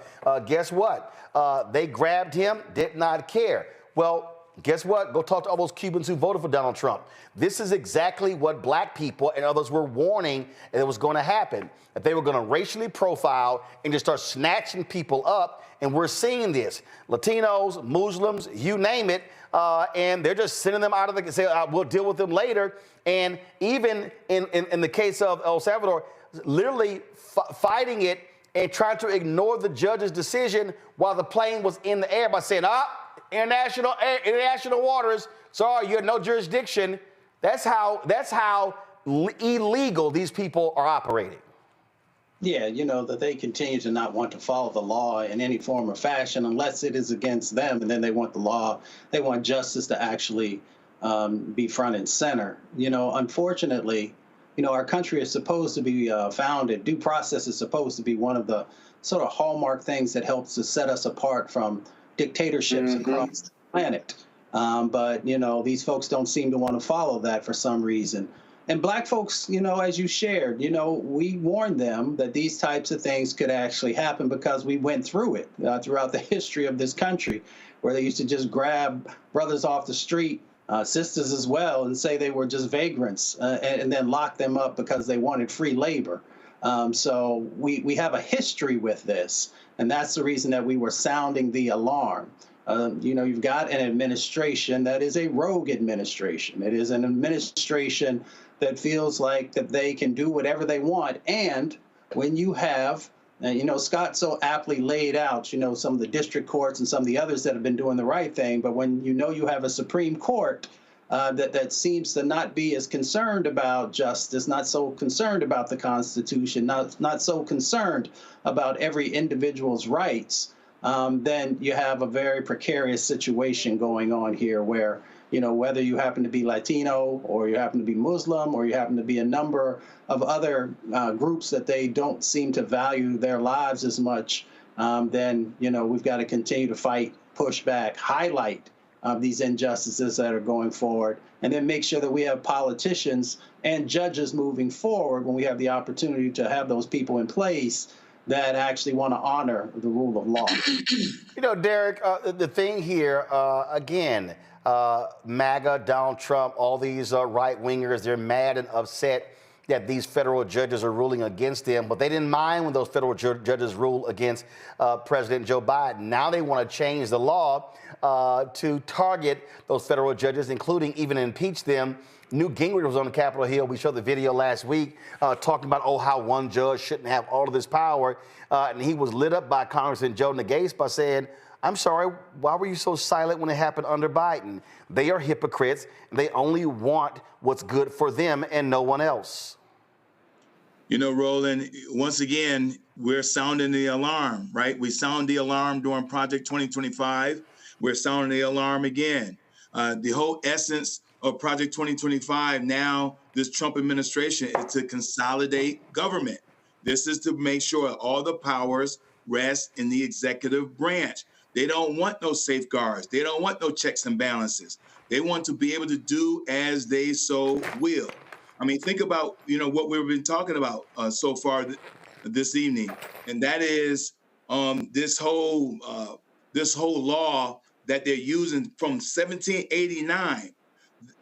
guess what? They grabbed him, did not care. Well, guess what? Go talk to all those Cubans who voted for Donald Trump. This is exactly what black people and others were warning that was going to happen, that they were going to racially profile and just start snatching people up. And we're seeing this. Latinos, Muslims, you name it, and they're just sending them out of the, say, we'll deal with them later. And even in the case of El Salvador, literally fighting it and trying to ignore the judge's decision while the plane was in the air by saying, international waters, sorry, you have no jurisdiction. That's how illegal these people are operating. Yeah, you know, that they continue to not want to follow the law in any form or fashion unless it is against them, and then they want the law, they want justice to actually be front and center. You know, unfortunately, you know, our country is supposed to be founded, due process is supposed to be one of the sort of hallmark things that helps to set us apart from dictatorships across the planet. But, you know, these folks don't seem to want to follow that for some reason. And black folks, you know, as you shared, you know, we warned them that these types of things could actually happen because we went through it throughout the history of this country, where they used to just grab brothers off the street, sisters as well, and say they were just vagrants and then lock them up because they wanted free labor. So we have a history with this. And that's the reason that we were sounding the alarm. You know, you've got an administration that is a rogue administration. It is an administration that feels like that they can do whatever they want. And when you have Scott so aptly laid out, some of the district courts and some of the others that have been doing the right thing. But when you have a Supreme Court that seems to not be as concerned about justice, not so concerned about the Constitution, not so concerned about every individual's rights, then you have a very precarious situation going on here where, whether you happen to be Latino or you happen to be Muslim or you happen to be a number of other groups that they don't seem to value their lives as much, then, we've got to continue to fight, push back, highlight these injustices that are going forward, and then make sure that we have politicians and judges moving forward when we have the opportunity to have those people in place that actually want to honor the rule of law. Derek, the thing here, again, MAGA, Donald Trump, all these right-wingers, they're mad and upset that these federal judges are ruling against them, but they didn't mind when those federal judges ruled against President Joe Biden. Now they want to change the law to target those federal judges, including even impeach them. Newt Gingrich was on the Capitol Hill. We showed the video last week talking about, how one judge shouldn't have all of this power. And he was lit up by Congressman Joe Nagase by saying, I'm sorry, why were you so silent when it happened under Biden? They are hypocrites. They only want what's good for them and no one else. Roland, once again, we're sounding the alarm, right? We sound the alarm during Project 2025. We're sounding the alarm again. The whole essence of Project 2025 now, this Trump administration, is to consolidate government. This is to make sure all the powers rest in the executive branch. They don't want no safeguards. They don't want no checks and balances. They want to be able to do as they so will. I mean, think about, what we've been talking about so far this evening, and that is this whole law that they're using from 1789.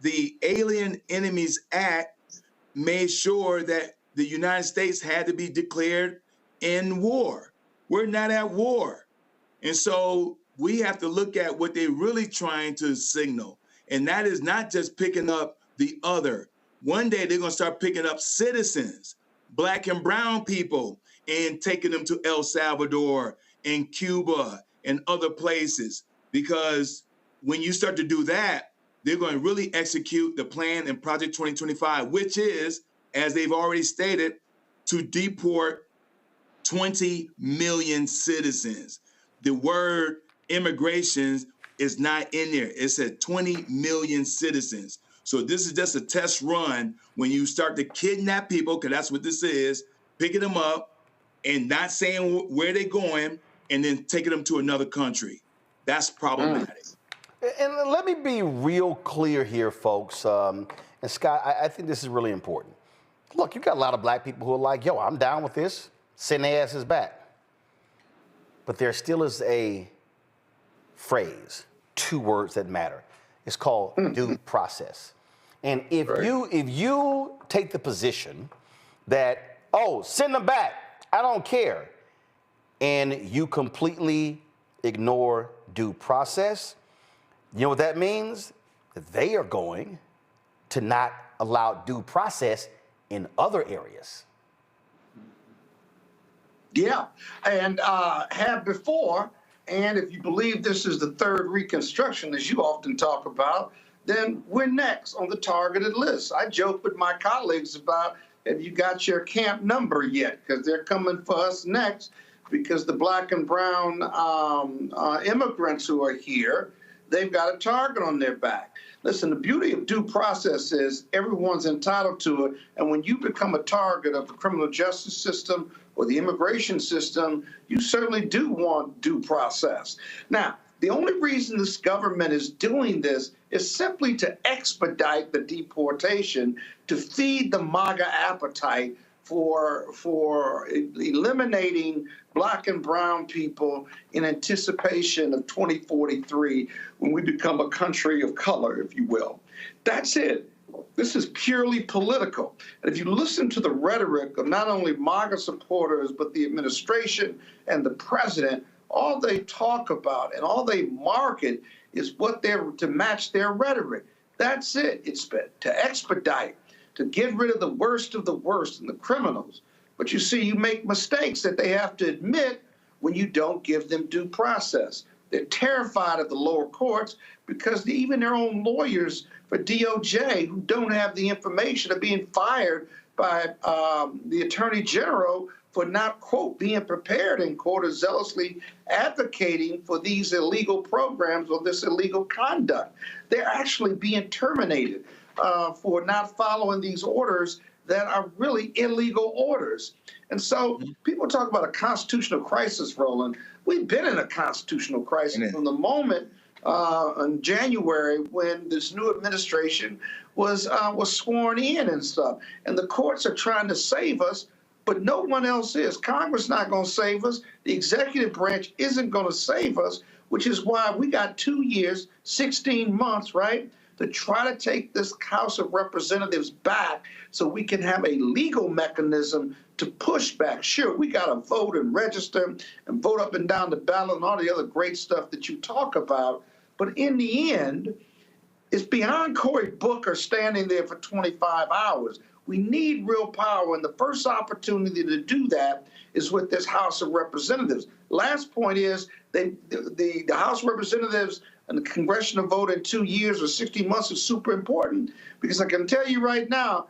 The Alien Enemies Act made sure that the United States had to be declared in war. We're not at war. And so we have to look at what they're really trying to signal. And that is not just picking up the other. One day they're going to start picking up citizens, black and brown people, and taking them to El Salvador and Cuba and other places. Because when you start to do that, they're going to really execute the plan in Project 2025, which is, as they've already stated, to deport 20 million citizens. The word immigration is not in there. It said 20 million citizens. So this is just a test run when you start to kidnap people, because that's what this is, picking them up and not saying where they're going and then taking them to another country. That's problematic. And let me be real clear here, folks. And Scott, I think this is really important. Look, you've got a lot of black people who are like, yo, I'm down with this. Send their asses back. But there still is a phrase, two words that matter. It's called due process. And if you take the position that, send them back, I don't care, and you completely ignore due process, you know what that means? That they are going to not allow due process in other areas. Yeah, and have before, and if you believe this is the third Reconstruction, as you often talk about, then we're next on the targeted list. I joke with my colleagues about, have you got your camp number yet? Because they're coming for us next, because the black and brown immigrants who are here, they've got a target on their back. Listen, the beauty of due process is everyone's entitled to it, and when you become a target of the criminal justice system or the immigration system, you certainly do want due process. Now, the only reason this government is doing this is simply to expedite the deportation, to feed the MAGA appetite for eliminating black and brown people in anticipation of 2043, when we become a country of color, if you will. That's it. This is purely political. And if you listen to the rhetoric of not only MAGA supporters, but the administration and the president, all they talk about and all they market is what they're to match their rhetoric. That's it. It's to expedite, to get rid of the worst and the criminals, But you see, you make mistakes that they have to admit when you don't give them due process. They're terrified of the lower courts because even their own lawyers for DOJ who don't have the information are being fired by the Attorney General for not, quote, being prepared in court or zealously advocating for these illegal programs or this illegal conduct. They're actually being terminated for not following these orders that are really illegal orders. And so people talk about a constitutional crisis, Roland. We've been in a constitutional crisis from the moment in January when this new administration was sworn in and stuff. And the courts are trying to save us, but no one else is. Congress is not going to save us. The executive branch isn't going to save us, which is why we got 2 years, 16 months, right, to try to take this House of Representatives back so we can have a legal mechanism to push back. Sure, we got to vote and register and vote up and down the ballot and all the other great stuff that you talk about. But in the end, it's beyond Cory Booker standing there for 25 hours. We need real power, and the first opportunity to do that is with this House of Representatives. Last point is the House of Representatives and the congressional vote in 2 years or 60 months is super important, because I can tell you right now,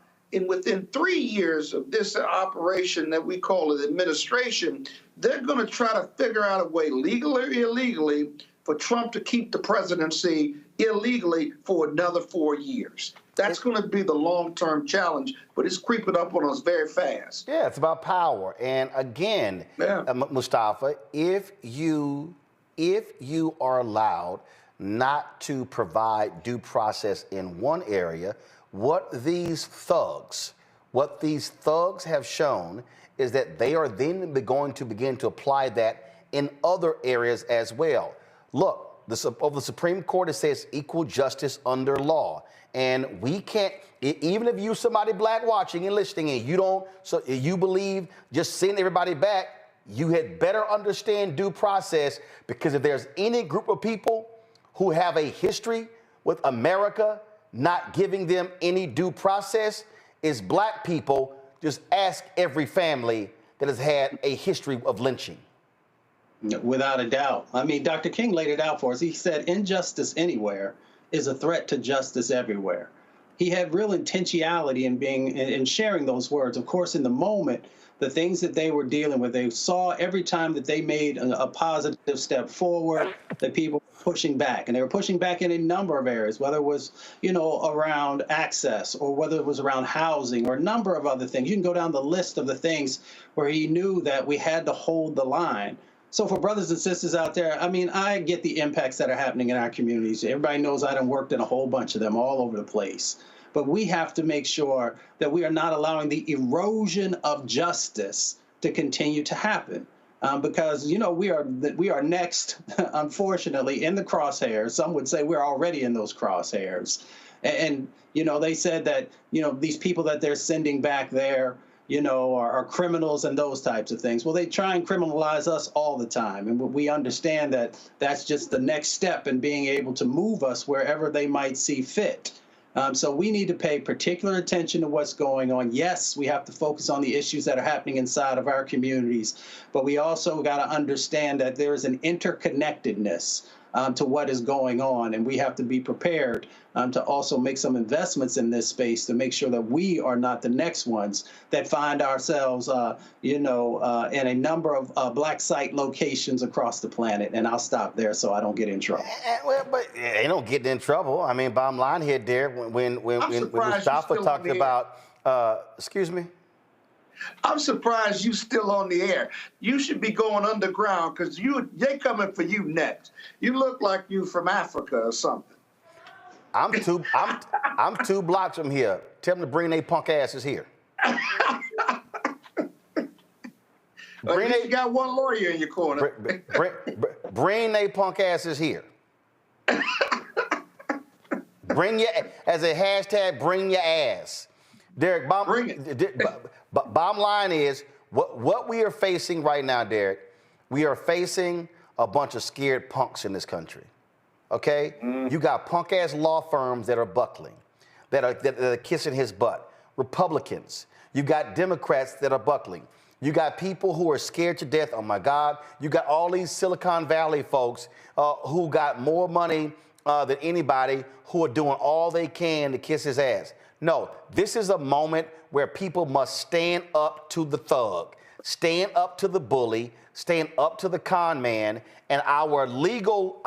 within 3 years of this operation that we call an administration, they're going to try to figure out a way, legally or illegally, for Trump to keep the presidency illegally for another 4 years. That's going to be the long-term challenge, but it's creeping up on us very fast. Yeah, it's about power. And again, Mustafa, if you are allowed not to provide due process in one area, what these thugs have shown is that they are then going to begin to apply that in other areas as well. Look, the Supreme Court, it says equal justice under law. And we can't, even if you're somebody black watching and listening and you believe just send everybody back, you had better understand due process, because if there's any group of people who have a history with America not giving them any due process, is black people. Just ask every family that has had a history of lynching. Without a doubt. I mean, Dr. King laid it out for us. He said injustice anywhere is a threat to justice everywhere. He had real intentionality in sharing those words. Of course, in the moment, the things that they were dealing with, they saw every time that they made a positive step forward, that people were pushing back. And they were pushing back in a number of areas, whether it was, around access, or whether it was around housing, or a number of other things. You can go down the list of the things where he knew that we had to hold the line. So for brothers and sisters out there, I mean, I get the impacts that are happening in our communities. Everybody knows I done worked in a whole bunch of them all over the place. But we have to make sure that we are not allowing the erosion of justice to continue to happen. Because, we are next, unfortunately, in the crosshairs. Some would say we're already in those crosshairs. And they said that, these people that they're sending back there, are criminals and those types of things. Well, they try and criminalize us all the time. And we understand that that's just the next step in being able to move us wherever they might see fit. So we need to pay particular attention to what's going on. Yes, we have to focus on the issues that are happening inside of our communities, but we also got to understand that there is an interconnectedness to what is going on, and we have to be prepared to also make some investments in this space to make sure that we are not the next ones that find ourselves, in a number of black site locations across the planet. And I'll stop there so I don't get in trouble. But they don't get in trouble. I mean, bottom line here, Derek, when Mustafa talked about, excuse me? I'm surprised you still on the air. You should be going underground, because they coming for you next. You look like you from Africa or something. I'm 2 blocks from here. Tell them to bring their punk asses here. You got one lawyer in your corner. Bring their punk asses here. As a hashtag, bring your ass. Derek, bottom line is, what we are facing right now, Derek, we are facing a bunch of scared punks in this country, okay? You got punk-ass law firms that are buckling, that are kissing his butt. Republicans. You got Democrats that are buckling. You got people who are scared to death. Oh my God. You got all these Silicon Valley folks who got more money than anybody, who are doing all they can to kiss his ass. No, this is a moment where people must stand up to the thug, stand up to the bully, stand up to the con man, and our legal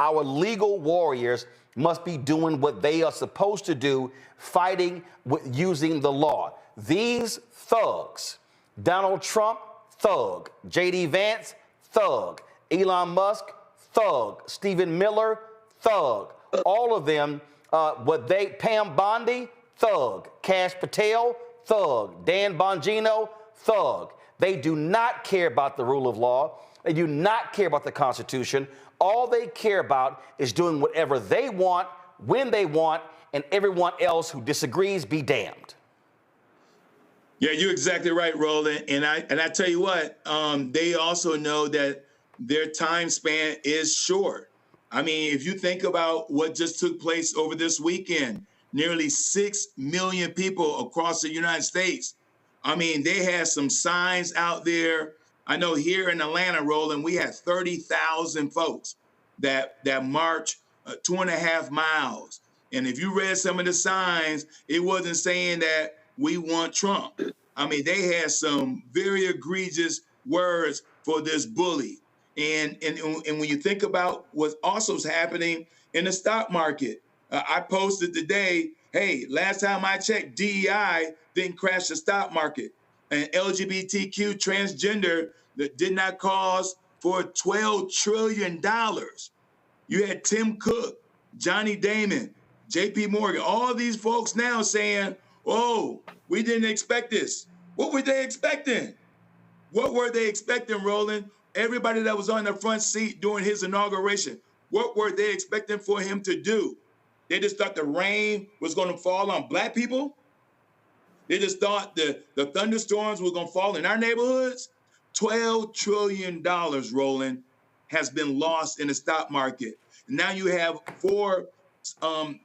warriors must be doing what they are supposed to do, fighting with using the law. These thugs, Donald Trump, thug, J.D. Vance, thug, Elon Musk, thug, Stephen Miller, thug, all of them, Pam Bondi, thug, Kash Patel, thug, Dan Bongino, thug. They do not care about the rule of law. They do not care about the Constitution. All they care about is doing whatever they want, when they want, and everyone else who disagrees be damned. Yeah, you're exactly right, Roland. And I tell you what, they also know that their time span is short. I mean, if you think about what just took place over this weekend, nearly 6 million people across the United States. I mean, they had some signs out there. I know here in Atlanta, Roland, we had 30,000 folks that marched 2.5 miles. And if you read some of the signs, it wasn't saying that we want Trump. I mean, they had some very egregious words for this bully. And when you think about what also is happening in the stock market, I posted today, hey, last time I checked, DEI didn't crash the stock market. And LGBTQ transgender that did not cause for $12 trillion. You had Tim Cook, Johnny Damon, JP Morgan, all these folks now saying, oh, we didn't expect this. What were they expecting? What were they expecting, Roland? Everybody that was on the front seat during his inauguration, what were they expecting for him to do? They just thought the rain was going to fall on black people? They just thought the thunderstorms were going to fall in our neighborhoods? $12 trillion, Roland, has been lost in the stock market. Now you have 4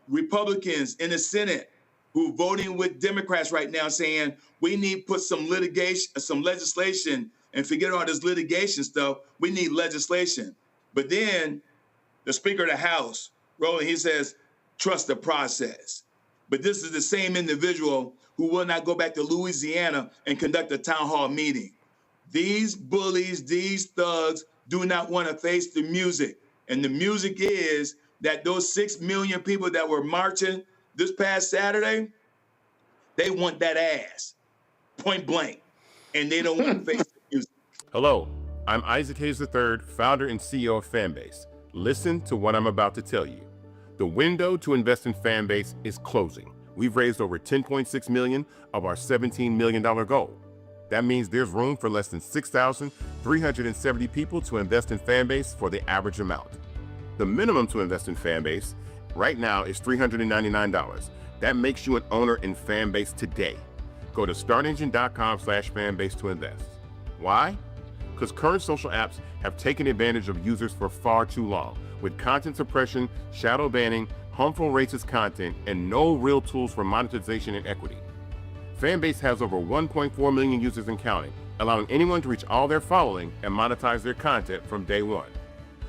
Republicans in the Senate who are voting with Democrats right now saying we need to put some legislation, and forget all this litigation stuff. We need legislation. But then the Speaker of the House, Roland, he says, trust the process. But this is the same individual who will not go back to Louisiana and conduct a town hall meeting. These bullies, these thugs do not want to face the music. And the music is that those 6 million people that were marching this past Saturday, they want that ass, point blank. And they don't want to face the music. Hello, I'm Isaac Hayes III, founder and CEO of Fanbase. Listen to what I'm about to tell you. The window to invest in Fanbase is closing. We've raised over $10.6 million of our $17 million goal. That means there's room for less than 6,370 people to invest in Fanbase for the average amount. The minimum to invest in Fanbase right now is $399. That makes you an owner in Fanbase today. Go to startengine.com/fanbase to invest. Why? Because current social apps have taken advantage of users for far too long, with content suppression, shadow banning, harmful racist content, and no real tools for monetization and equity. Fanbase has over 1.4 million users and counting, allowing anyone to reach all their following and monetize their content from day one.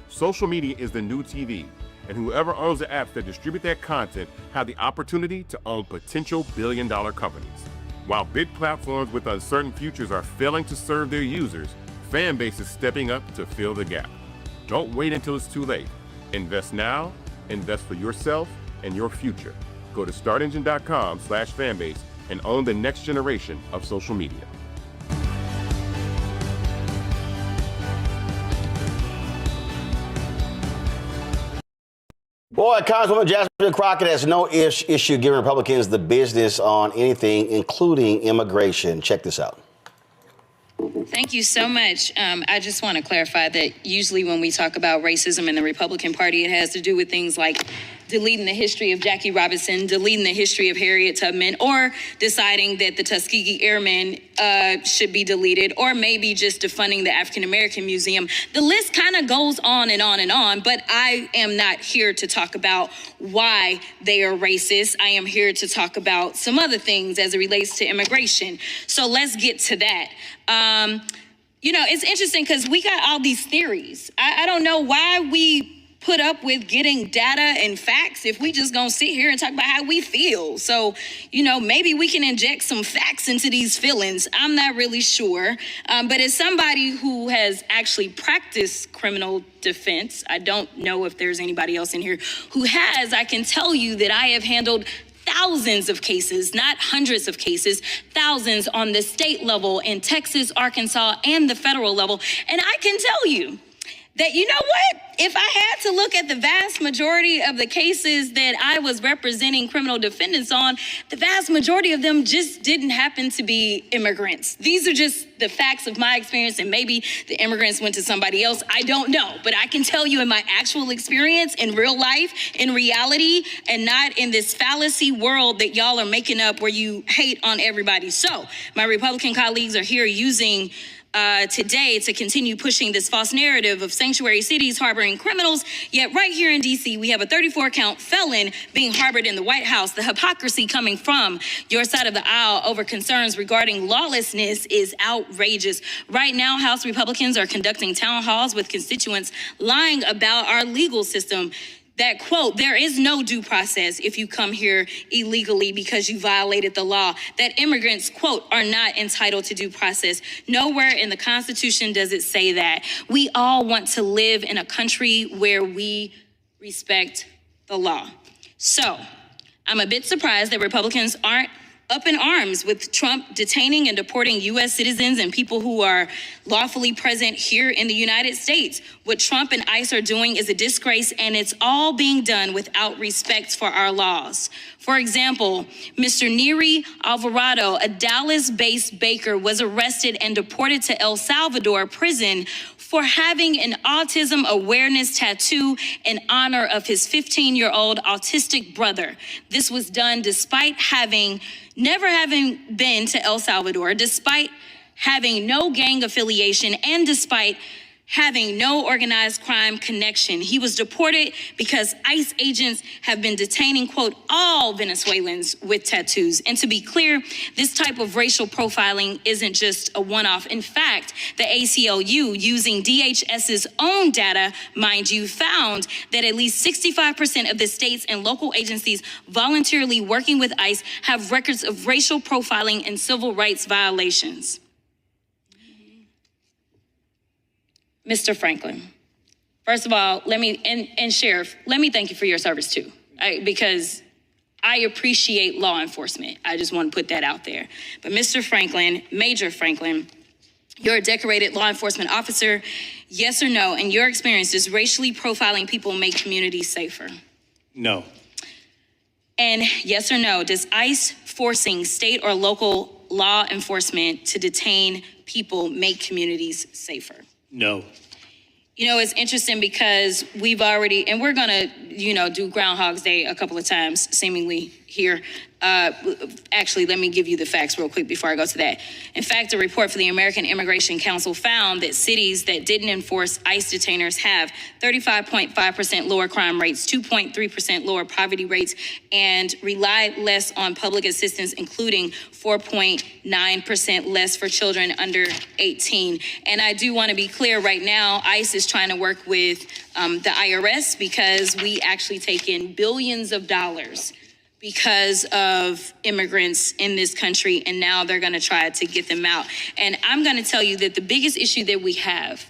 Social media is the new TV, and whoever owns the apps that distribute that content have the opportunity to own potential billion-dollar companies. While big platforms with uncertain futures are failing to serve their users, Fanbase is stepping up to fill the gap. Don't wait until it's too late. Invest now, invest for yourself and your future. Go to startengine.com/fanbase and own the next generation of social media. Boy, Congresswoman Jasmine Crockett has no issue giving Republicans the business on anything, including immigration. Check this out. Thank you so much. I just want to clarify that usually when we talk about racism in the Republican Party, it has to do with things like deleting the history of Jackie Robinson, deleting the history of Harriet Tubman, or deciding that the Tuskegee Airmen should be deleted, or maybe just defunding the African American Museum. The list kind of goes on and on and on, but I am not here to talk about why they are racist. I am here to talk about some other things as it relates to immigration. So let's get to that. you know, it's interesting because we got all these theories. I don't know why we put up with getting data and facts if we just gonna sit here and talk about how we feel. So, you know, maybe we can inject some facts into these feelings. I'm not really sure. But as somebody who has actually practiced criminal defense, I don't know if there's anybody else in here who has, I can tell you that I have handled thousands of cases, not hundreds of cases, thousands on the state level in Texas, Arkansas, and the federal level. And I can tell you that, you know what? If I had to look at the vast majority of the cases that I was representing criminal defendants on, the vast majority of them just didn't happen to be immigrants. These are just the facts of my experience, and maybe the immigrants went to somebody else. I don't know, but I can tell you in my actual experience in real life, in reality, and not in this fallacy world that y'all are making up where you hate on everybody. So my Republican colleagues are here using today to continue pushing this false narrative of sanctuary cities harboring criminals. Yet right here in DC, we have a 34-count felon being harbored in the White House. The hypocrisy coming from your side of the aisle over concerns regarding lawlessness is outrageous. Right now, House Republicans are conducting town halls with constituents lying about our legal system. That, quote, there is no due process if you come here illegally because you violated the law. That immigrants, quote, are not entitled to due process. Nowhere in the Constitution does it say that. We all want to live in a country where we respect the law. So I'm a bit surprised that Republicans aren't up in arms with Trump detaining and deporting U.S. citizens and people who are lawfully present here in the United States. What Trump and ICE are doing is a disgrace, and it's all being done without respect for our laws. For example, Mr. Neri Alvarado, a Dallas-based baker, was arrested and deported to El Salvador prison for having an autism awareness tattoo in honor of his 15-year-old autistic brother. This was done despite never having been to El Salvador, despite having no gang affiliation, and despite having no organized crime connection. He was deported because ICE agents have been detaining, quote, all Venezuelans with tattoos. And to be clear, this type of racial profiling isn't just a one-off. In fact, the ACLU, using DHS's own data, mind you, found that at least 65% of the states and local agencies voluntarily working with ICE have records of racial profiling and civil rights violations. Mr. Franklin, first of all, and Sheriff, let me thank you for your service too, because I appreciate law enforcement. I just want to put that out there. But Mr. Franklin, Major Franklin, you're a decorated law enforcement officer. Yes or no, in your experience, does racially profiling people make communities safer? No. And yes or no, does ICE forcing state or local law enforcement to detain people make communities safer? No. You know, it's interesting because we've already, and we're going to, do Groundhog's Day a couple of times, seemingly here. Actually, let me give you the facts real quick before I go to that. In fact, a report for the American Immigration Council found that cities that didn't enforce ICE detainers have 35.5% lower crime rates, 2.3% lower poverty rates, and relied less on public assistance, including 4.9% less for children under 18. And I do want to be clear right now, ICE is trying to work with the IRS because we actually take in billions of dollars because of immigrants in this country, and now they're going to try to get them out. And I'm going to tell you that the biggest issue that we have,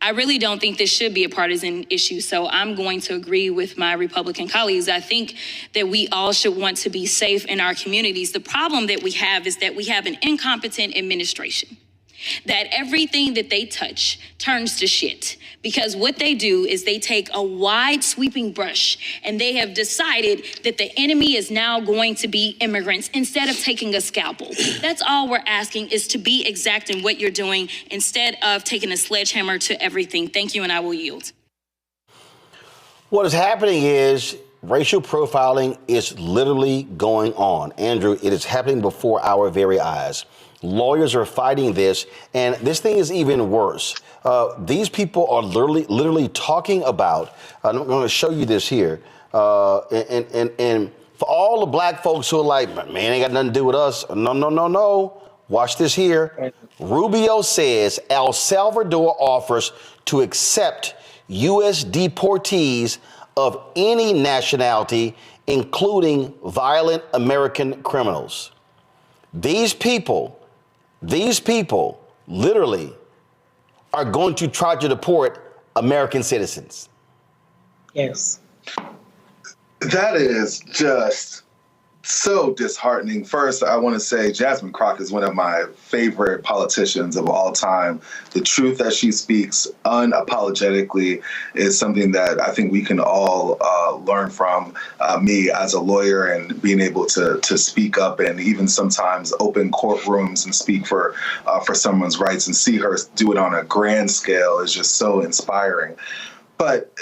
I really don't think this should be a partisan issue, so I'm going to agree with my Republican colleagues. I think that we all should want to be safe in our communities. The problem that we have is that we have an incompetent administration, that everything that they touch turns to shit. Because what they do is they take a wide sweeping brush and they have decided that the enemy is now going to be immigrants instead of taking a scalpel. That's all we're asking, is to be exact in what you're doing instead of taking a sledgehammer to everything. Thank you, and I will yield. What is happening is racial profiling is literally going on. Andrew, it is happening before our very eyes. Lawyers are fighting this, and this thing is even worse. These people are literally talking about, I'm going to show you this here, and for all the black folks who are like, man, ain't got nothing to do with us. No. Watch this here. Rubio says El Salvador offers to accept U.S. deportees of any nationality, including violent American criminals. These people literally are going to try to deport American citizens. Yes. That is just so disheartening. First, I want to say Jasmine Crockett is one of my favorite politicians of all time. The truth that she speaks unapologetically is something that I think we can all learn from. Me as a lawyer and being able to speak up and even sometimes open courtrooms and speak for someone's rights and see her do it on a grand scale is just so inspiring. But,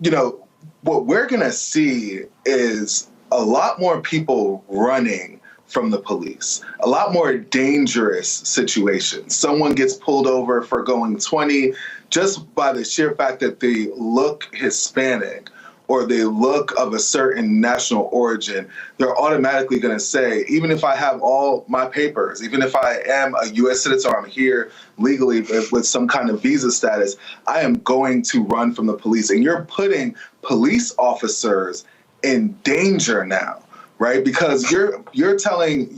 you know, what we're going to see is a lot more people running from the police, a lot more dangerous situations. Someone gets pulled over for going 20 just by the sheer fact that they look Hispanic or they look of a certain national origin. They're automatically going to say, even if I have all my papers, even if I am a U.S. citizen or I'm here legally with some kind of visa status, I am going to run from the police. And you're putting police officers in danger now, right? Because you're telling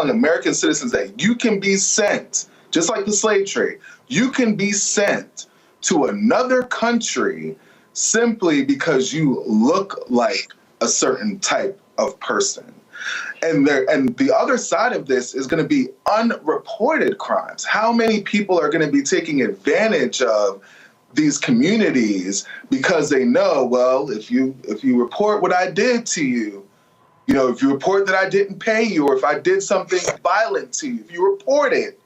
American citizens that you can be sent, just like the slave trade, you can be sent to another country simply because you look like a certain type of person. And the other side of this is going to be unreported crimes. How many people are going to be taking advantage of these communities because they know, well, if you report what I did to you, you know, if you report that I didn't pay you or if I did something violent to you, if you report it,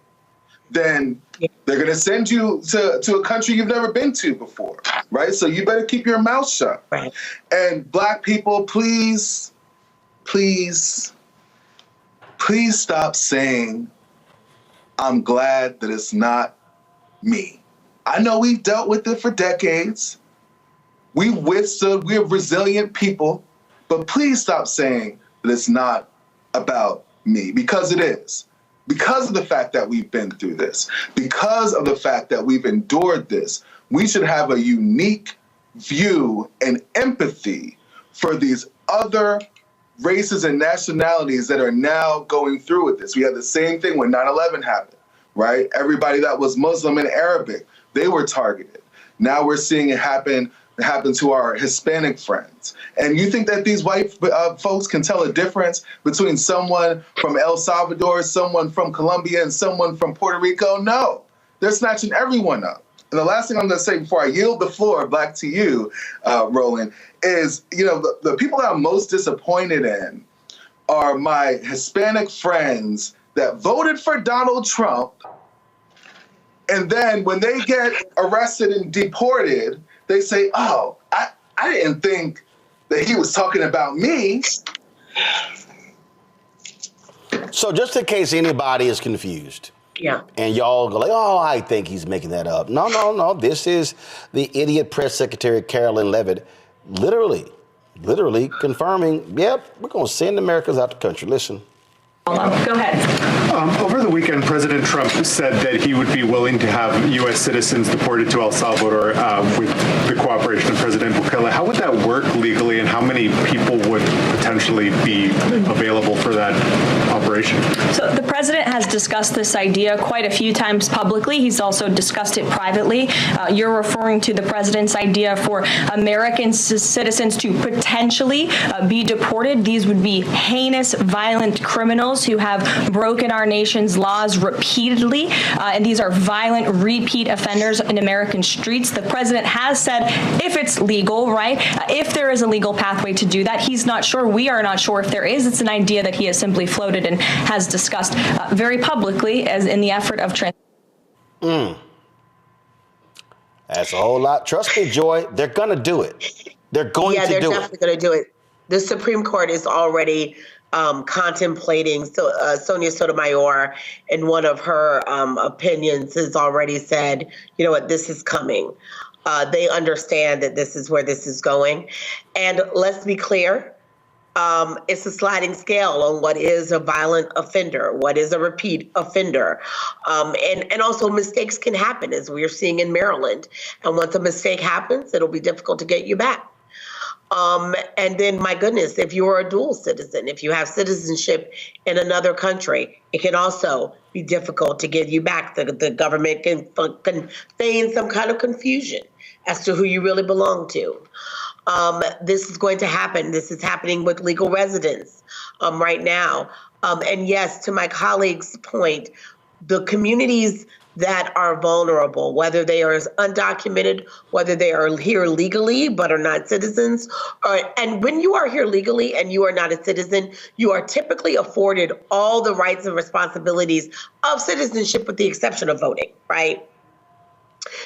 then they're going to send you to a country you've never been to before, right? So you better keep your mouth shut. Right. And Black people, please stop saying, I'm glad that it's not me. I know we've dealt with it for decades. We're resilient people, but please stop saying that it's not about me, because it is. Because of the fact that we've been through this, because of the fact that we've endured this, we should have a unique view and empathy for these other races and nationalities that are now going through with this. We had the same thing when 9/11 happened, right? Everybody that was Muslim and Arabic, they were targeted. Now we're seeing it happen to our Hispanic friends. And you think that these white folks can tell a difference between someone from El Salvador, someone from Colombia, and someone from Puerto Rico? No, they're snatching everyone up. And the last thing I'm going to say before I yield the floor back to you, Roland, is, you know, the people that I'm most disappointed in are my Hispanic friends that voted for Donald Trump. And then when they get arrested and deported, they say, oh, I didn't think that he was talking about me. So just in case anybody is confused, and y'all go like, oh, I think he's making that up. No. This is the idiot press secretary, Carolyn Levitt, literally confirming, yep, we're going to send Americans out the country. Listen. Go ahead. Over the weekend, President Trump said that he would be willing to have U.S. citizens deported to El Salvador with the cooperation of President Bukele. How would that work legally, and how many people would potentially be available for that operation? So the president has discussed this idea quite a few times publicly. He's also discussed it privately. You're referring to the president's idea for American citizens to potentially be deported. These would be heinous, violent criminals who have broken our nation's laws repeatedly, and these are violent repeat offenders in American streets. The president has said if it's legal, right, if there is a legal pathway to do that, he's not sure. We are not sure if there is. It's an idea that he has simply floated and has discussed very publicly as in the effort of That's a whole lot. Trust me, Joy, they're going to do it. They're going to do it. Yeah, they're definitely going to do it. The Supreme Court is already contemplating. Sonia Sotomayor, in one of her opinions, has already said, you know what, this is coming. They understand that this is where this is going. And let's be clear, It's a sliding scale on what is a violent offender, what is a repeat offender. And also mistakes can happen, as we're seeing in Maryland. And once a mistake happens, it'll be difficult to get you back. And then, my goodness, if you are a dual citizen, if you have citizenship in another country, it can also be difficult to get you back. The government can feign some kind of confusion as to who you really belong to. This is going to happen. This is happening with legal residents right now. And yes, to my colleague's point, the communities that are vulnerable, whether they are undocumented, whether they are here legally but are not citizens, and when you are here legally and you are not a citizen, you are typically afforded all the rights and responsibilities of citizenship with the exception of voting, right?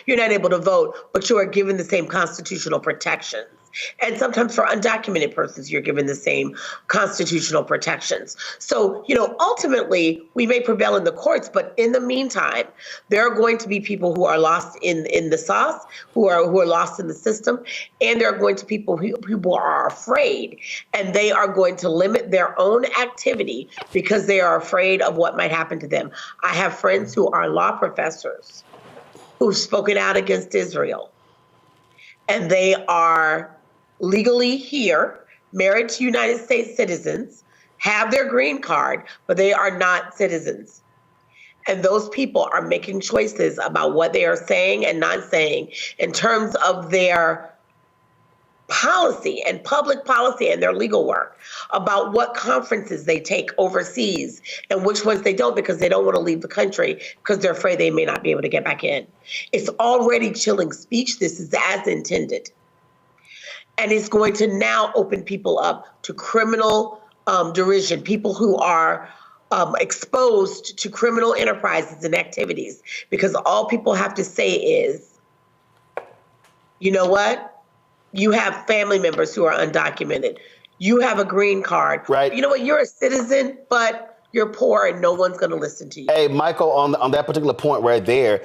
You're not able to vote, but you are given the same constitutional protections. And sometimes for undocumented persons, you're given the same constitutional protections. So, ultimately, we may prevail in the courts, but in the meantime, there are going to be people who are lost in the sauce, who are lost in the system, and there are going to be people who are afraid, and they are going to limit their own activity because they are afraid of what might happen to them. I have friends who are law professors who've spoken out against Israel, and they are legally here, married to United States citizens, have their green card, but they are not citizens. And those people are making choices about what they are saying and not saying in terms of their policy and public policy and their legal work, about what conferences they take overseas and which ones they don't, because they don't want to leave the country because they're afraid they may not be able to get back in. It's already chilling speech. This is as intended. And it's going to now open people up to criminal derision, people who are exposed to criminal enterprises and activities, because all people have to say is, you know what? You have family members who are undocumented. You have a green card. Right. You know what? You're a citizen, but you're poor and no one's going to listen to you. Hey, Michael, on that particular point right there,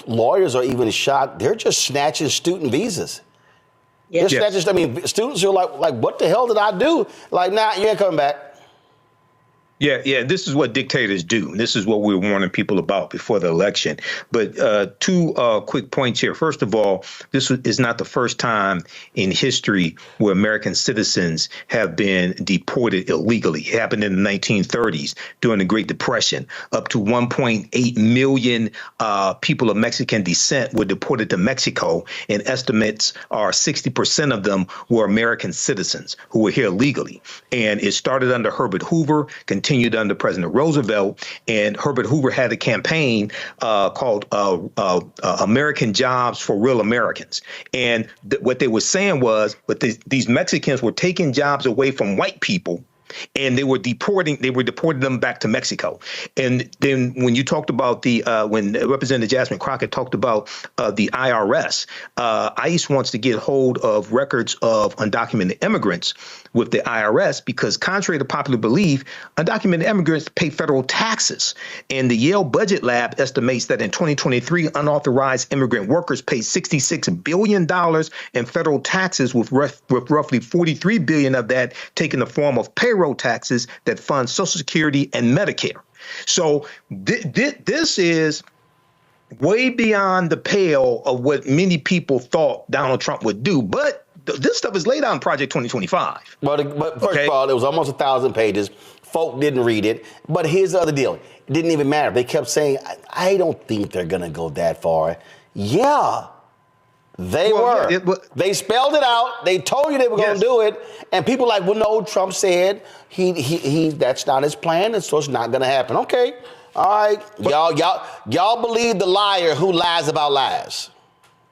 lawyers are even shocked. They're just snatching student visas. Yes. Students are like, what the hell did I do? Like, nah, you ain't coming back. Yeah. This is what dictators do. This is what we were warning people about before the election. But two quick points here. First of all, this is not the first time in history where American citizens have been deported illegally. It happened in the 1930s during the Great Depression. Up to 1.8 million people of Mexican descent were deported to Mexico, and estimates are 60% of them were American citizens who were here legally. And it started under Herbert Hoover, continued under President Roosevelt, and Herbert Hoover had a campaign called American Jobs for Real Americans. And what they were saying was, but these Mexicans were taking jobs away from white people, and they were deporting them back to Mexico. And then when you talked about when Representative Jasmine Crockett talked about the IRS, ICE wants to get hold of records of undocumented immigrants with the IRS, because contrary to popular belief, undocumented immigrants pay federal taxes. And the Yale Budget Lab estimates that in 2023, unauthorized immigrant workers paid $66 billion in federal taxes, with roughly $43 billion of that taking the form of payroll taxes that fund Social Security and Medicare. So this is way beyond the pale of what many people thought Donald Trump would do. But this stuff is laid out in Project 2025. But first of all, it was almost 1,000 pages. Folk didn't read it. But here's the other deal. It didn't even matter. They kept saying, I don't think they're going to go that far. Yeah, they were. They spelled it out. They told you they were going to do it. And people are like, well, no, Trump said he that's not his plan, and so it's not going to happen. Okay. All right. Y'all believe the liar who lies about lies.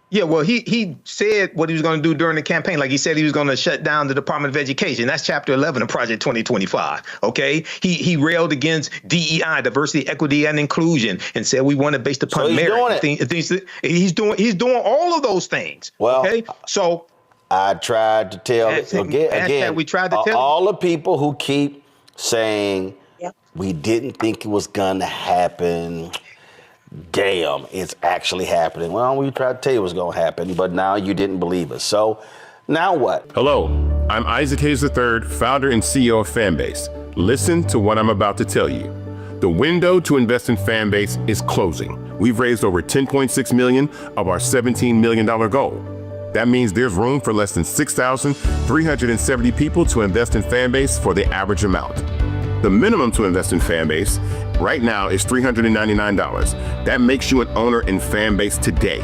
Yeah, well, he said what he was going to do during the campaign. Like he said he was going to shut down the Department of Education. That's Chapter 11 of Project 2025. OK, he railed against DEI, diversity, equity and inclusion, and said we want it based upon merit. He's doing all of those things. Well, OK, so I tried to tell again. We tried to tell all the people who keep saying we didn't think it was going to happen. Damn, it's actually happening. Well, we tried to tell you it was going to happen, but now you didn't believe us. So now what? Hello, I'm Isaac Hayes III, founder and CEO of Fanbase. Listen to what I'm about to tell you. The window to invest in Fanbase is closing. We've raised over $10.6 million of our $17 million goal. That means there's room for less than 6,370 people to invest in Fanbase for the average amount. The minimum to invest in Fanbase right now is $399. That makes you an owner in Fanbase today.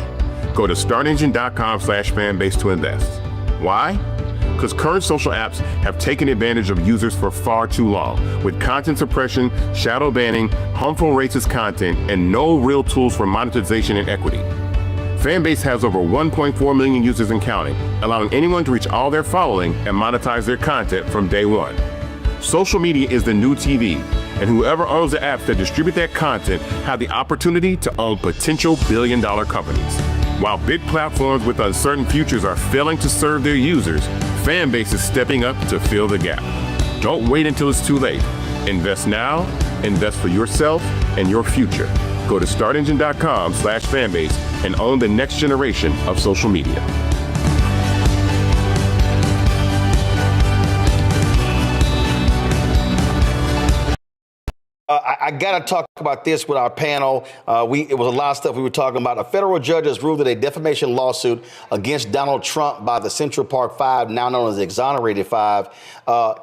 Go to startengine.com/fanbase to invest. Why? Because current social apps have taken advantage of users for far too long, with content suppression, shadow banning, harmful racist content, and no real tools for monetization and equity. Fanbase has over 1.4 million users and counting, allowing anyone to reach all their following and monetize their content from day one. Social media is the new TV, and whoever owns the apps that distribute that content have the opportunity to own potential billion-dollar companies. While big platforms with uncertain futures are failing to serve their users, Fanbase is stepping up to fill the gap. Don't wait until it's too late. Invest now, invest for yourself and your future. Go to startengine.com/fanbase and own the next generation of social media. I got to talk about this with our panel. It was a lot of stuff we were talking about. A federal judge has ruled that a defamation lawsuit against Donald Trump by the Central Park Five, now known as the Exonerated Five,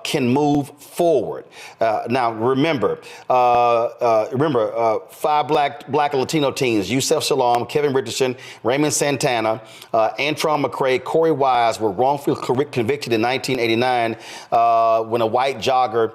can move forward. Now, remember, five black and Latino teens, Yusef Salaam, Kevin Richardson, Raymond Santana, Antron McCray, Corey Wise were wrongfully convicted in 1989 when a white jogger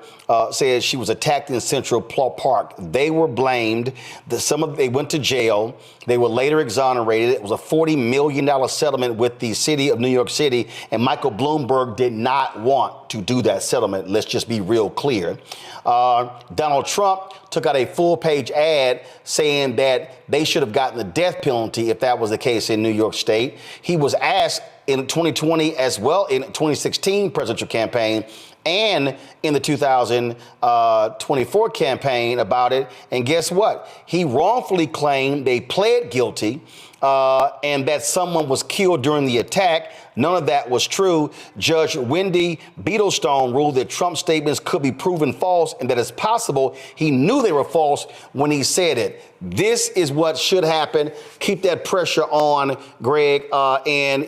said she was attacked in Central Park. They were blamed. They went to jail. They were later exonerated. It was a $40 million settlement with the city of New York City, and Michael Bloomberg did not want to do that settlement. Let's just be real clear. Donald Trump took out a full-page ad saying that they should have gotten the death penalty if that was the case in New York State. He was asked in 2020 as well, in 2016 presidential campaign, and in the 2024 campaign about it. And guess what? He wrongfully claimed they pled guilty and that someone was killed during the attack. None of that was true. Judge Wendy Beetlestone ruled that Trump's statements could be proven false and that it's possible he knew they were false when he said it. This is what should happen. Keep that pressure on, Greg, and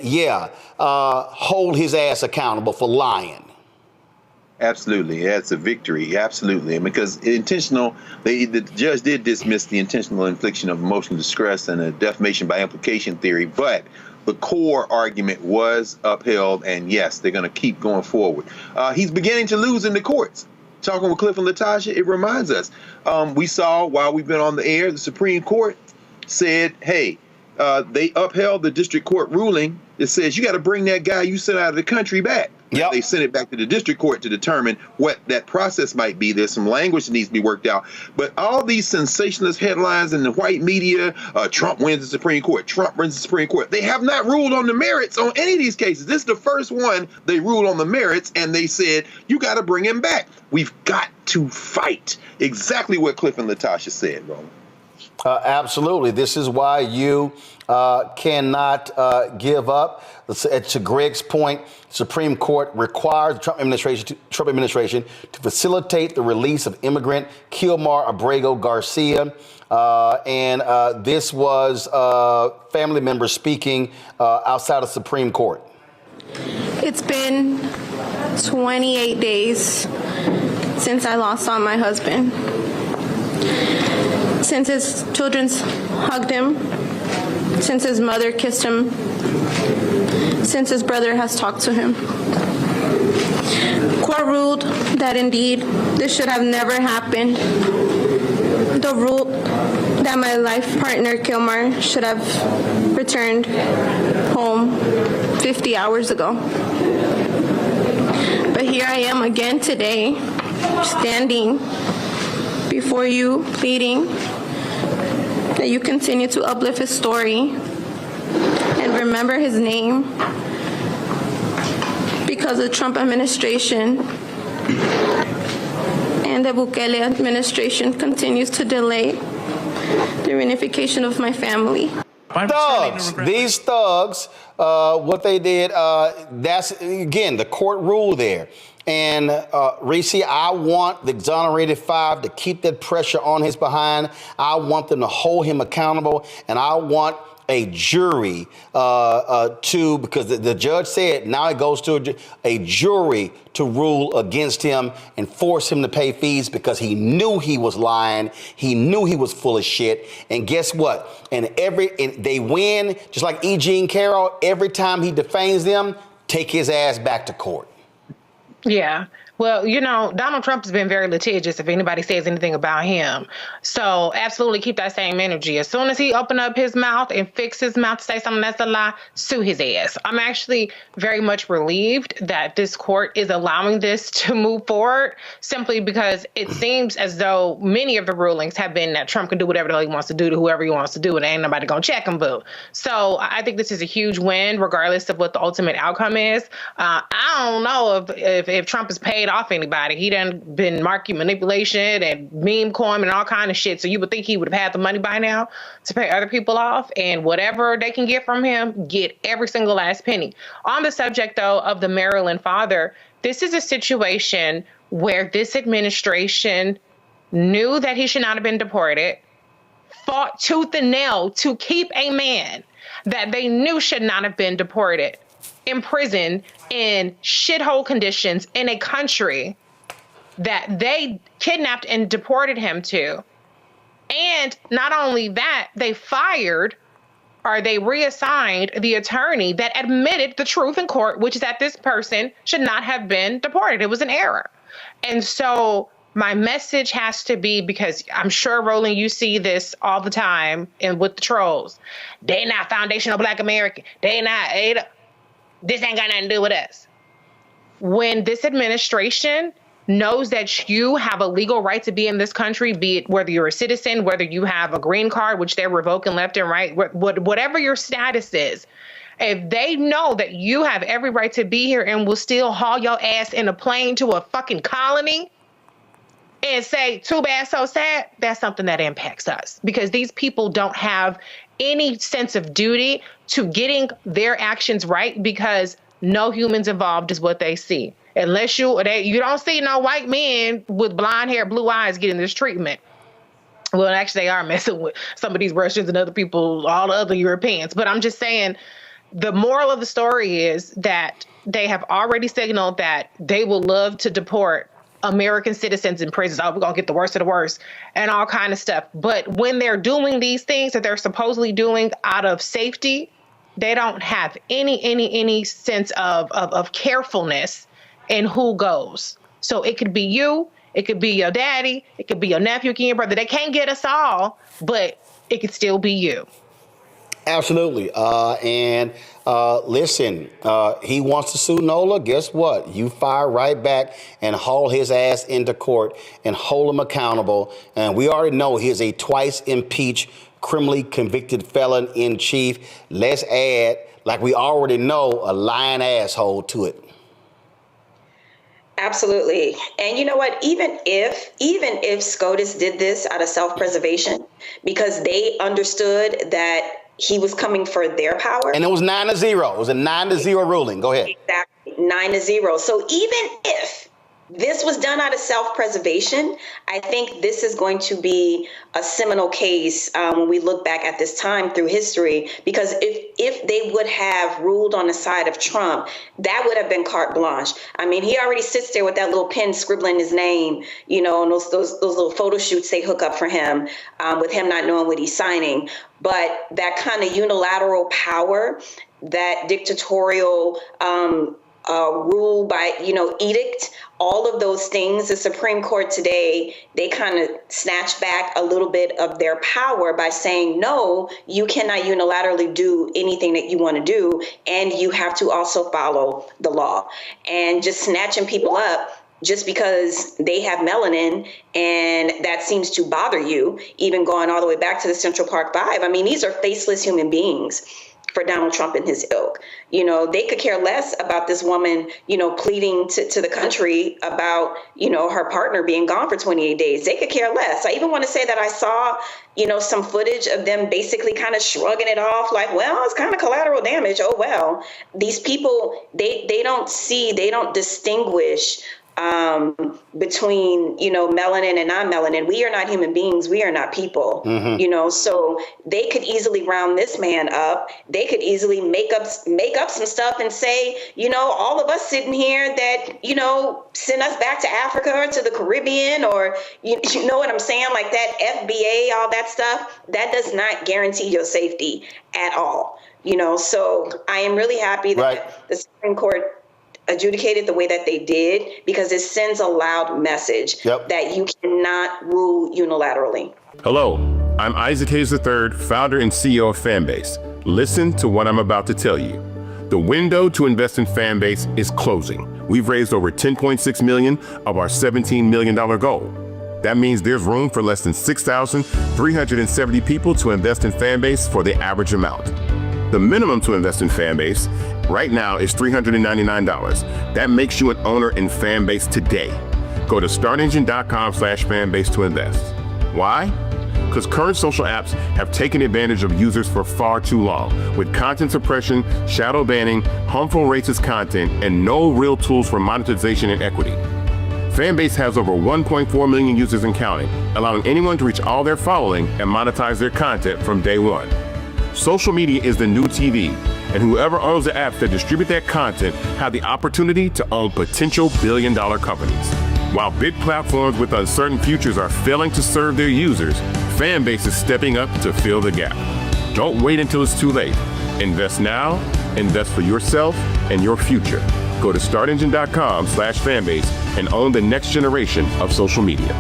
hold his ass accountable for lying. Absolutely. That's a victory. Absolutely. And because the judge did dismiss the intentional infliction of emotional distress and a defamation by implication theory, but the core argument was upheld, and yes, they're going to keep going forward. He's beginning to lose in the courts. Talking with Cliff and Latasha, it reminds us. We saw while we've been on the air, the Supreme Court said, hey, they upheld the district court ruling that says you got to bring that guy you sent out of the country back. Yep. They sent it back to the district court to determine what that process might be. There's some language that needs to be worked out. But all these sensationalist headlines in the white media, Trump wins the Supreme Court, Trump wins the Supreme Court. They have not ruled on the merits on any of these cases. This is the first one they ruled on the merits, and they said, you got to bring him back. We've got to fight. Exactly what Cliff and Latasha said, Roland. Absolutely. This is why you cannot give up. To Greg's point, Supreme Court requires the Trump administration to facilitate the release of immigrant Kilmar Abrego Garcia. And this was family members speaking outside of Supreme Court. It's been 28 days since I lost on my husband. Since his children hugged him, since his mother kissed him, since his brother has talked to him. Court ruled that indeed this should have never happened. The rule that my life partner Kilmar should have returned home 50 hours ago. But here I am again today, standing before you, pleading that you continue to uplift his story and remember his name, because the Trump administration and the Bukele administration continues to delay the reunification of my family. Thugs. These thugs, what they did, that's, again, the court ruled there. And Reese, I want the Exonerated Five to keep that pressure on his behind. I want them to hold him accountable. And I want a jury because the judge said now it goes to a jury to rule against him and force him to pay fees because he knew he was lying. He knew he was full of shit. And guess what? And they win, just like E. Jean Carroll, every time he defames them, take his ass back to court. Yeah. Well, you know, Donald Trump has been very litigious if anybody says anything about him. So absolutely keep that same energy. As soon as he open up his mouth and fix his mouth to say something that's a lie, sue his ass. I'm actually very much relieved that this court is allowing this to move forward simply because it seems as though many of the rulings have been that Trump can do whatever the hell he wants to do to whoever he wants to do and ain't nobody gonna check him, boo. So I think this is a huge win regardless of what the ultimate outcome is. I don't know if Trump is paid off anybody. He done been market manipulation and meme coin and all kind of shit. So you would think he would have had the money by now to pay other people off, and whatever they can get from him, get every single last penny. On the subject though of the Maryland father, this is a situation where this administration knew that he should not have been deported, fought tooth and nail to keep a man that they knew should not have been deported in prison in shithole conditions in a country that they kidnapped and deported him to. And not only that, they fired or they reassigned the attorney that admitted the truth in court, which is that this person should not have been deported. It was an error. And so my message has to be, because I'm sure, Roland, you see this all the time and with the trolls. They not foundational Black American. This ain't got nothing to do with us. When this administration knows that you have a legal right to be in this country, be it whether you're a citizen, whether you have a green card, which they're revoking left and right, whatever your status is, if they know that you have every right to be here and will still haul your ass in a plane to a fucking colony and say, too bad, so sad, that's something that impacts us. Because these people don't have any sense of duty to getting their actions right, because no humans involved is what they see. Unless you don't see no white men with blonde hair, blue eyes getting this treatment. Well, actually, they are messing with some of these Russians and other people, all the other Europeans. But I'm just saying, the moral of the story is that they have already signaled that they will love to deport American citizens in prisons. Oh, we're going to get the worst of the worst and all kind of stuff. But when they're doing these things that they're supposedly doing out of safety, they don't have any sense of carefulness in who goes. So it could be you, it could be your daddy, it could be your nephew, your brother. They can't get us all, but it could still be you. Absolutely. Listen, he wants to sue NOLA. Guess what? You fire right back and haul his ass into court and hold him accountable. And we already know he is a twice impeached, criminally convicted felon in chief. Let's add, like we already know, a lying asshole to it. Absolutely. And you know what? Even if SCOTUS did this out of self-preservation, because they understood that he was coming for their power. And it was 9-0. It was a 9-0 ruling. Go ahead. Exactly. 9-0. So even if this was done out of self-preservation, I think this is going to be a seminal case when we look back at this time through history, because if they would have ruled on the side of Trump, that would have been carte blanche. I mean, he already sits there with that little pen scribbling his name, you know, and those little photo shoots they hook up for him with him not knowing what he's signing. But that kind of unilateral power, that dictatorial rule by, edict, all of those things, the Supreme Court today, they kind of snatch back a little bit of their power by saying, no, you cannot unilaterally do anything that you want to do. And you have to also follow the law. And just snatching people up just because they have melanin and that seems to bother you, even going all the way back to the Central Park Five. I mean, these are faceless human beings. for Donald Trump and his ilk. You know, they could care less about this woman, you know, pleading to the country about, you know, her partner being gone for 28 days. They could care less. I even want to say that I saw, you know, some footage of them basically kind of shrugging it off like, well, it's kind of collateral damage. Oh, well, these people, they don't distinguish between, you know, melanin and non-melanin. We are not human beings. We are not people, you know, so they could easily round this man up. They could easily make up some stuff and say, you know, all of us sitting here that, you know, send us back to Africa or to the Caribbean, or you know what I'm saying? Like that FBA, all that stuff, that does not guarantee your safety at all. You know, so I am really happy that the Supreme Court adjudicated the way that they did, because it sends a loud message that you cannot rule unilaterally. Hello, I'm Isaac Hayes III, founder and CEO of Fanbase. Listen to what I'm about to tell you. The window to invest in Fanbase is closing. We've raised over $10.6 million of our $17 million goal. That means there's room for less than 6,370 people to invest in Fanbase for the average amount. The minimum to invest in Fanbase right now is $399. That makes you an owner in Fanbase today. Go to startengine.com/fanbase to invest. Why? Because current social apps have taken advantage of users for far too long, with content suppression, shadow banning, harmful racist content, and no real tools for monetization and equity. Fanbase has over 1.4 million users and counting, allowing anyone to reach all their following and monetize their content from day one. Social media is the new TV, and whoever owns the apps that distribute that content have the opportunity to own potential billion-dollar companies. While big platforms with uncertain futures are failing to serve their users, Fanbase is stepping up to fill the gap. Don't wait until it's too late. Invest now, invest for yourself and your future. Go to startengine.com/fanbase and own the next generation of social media.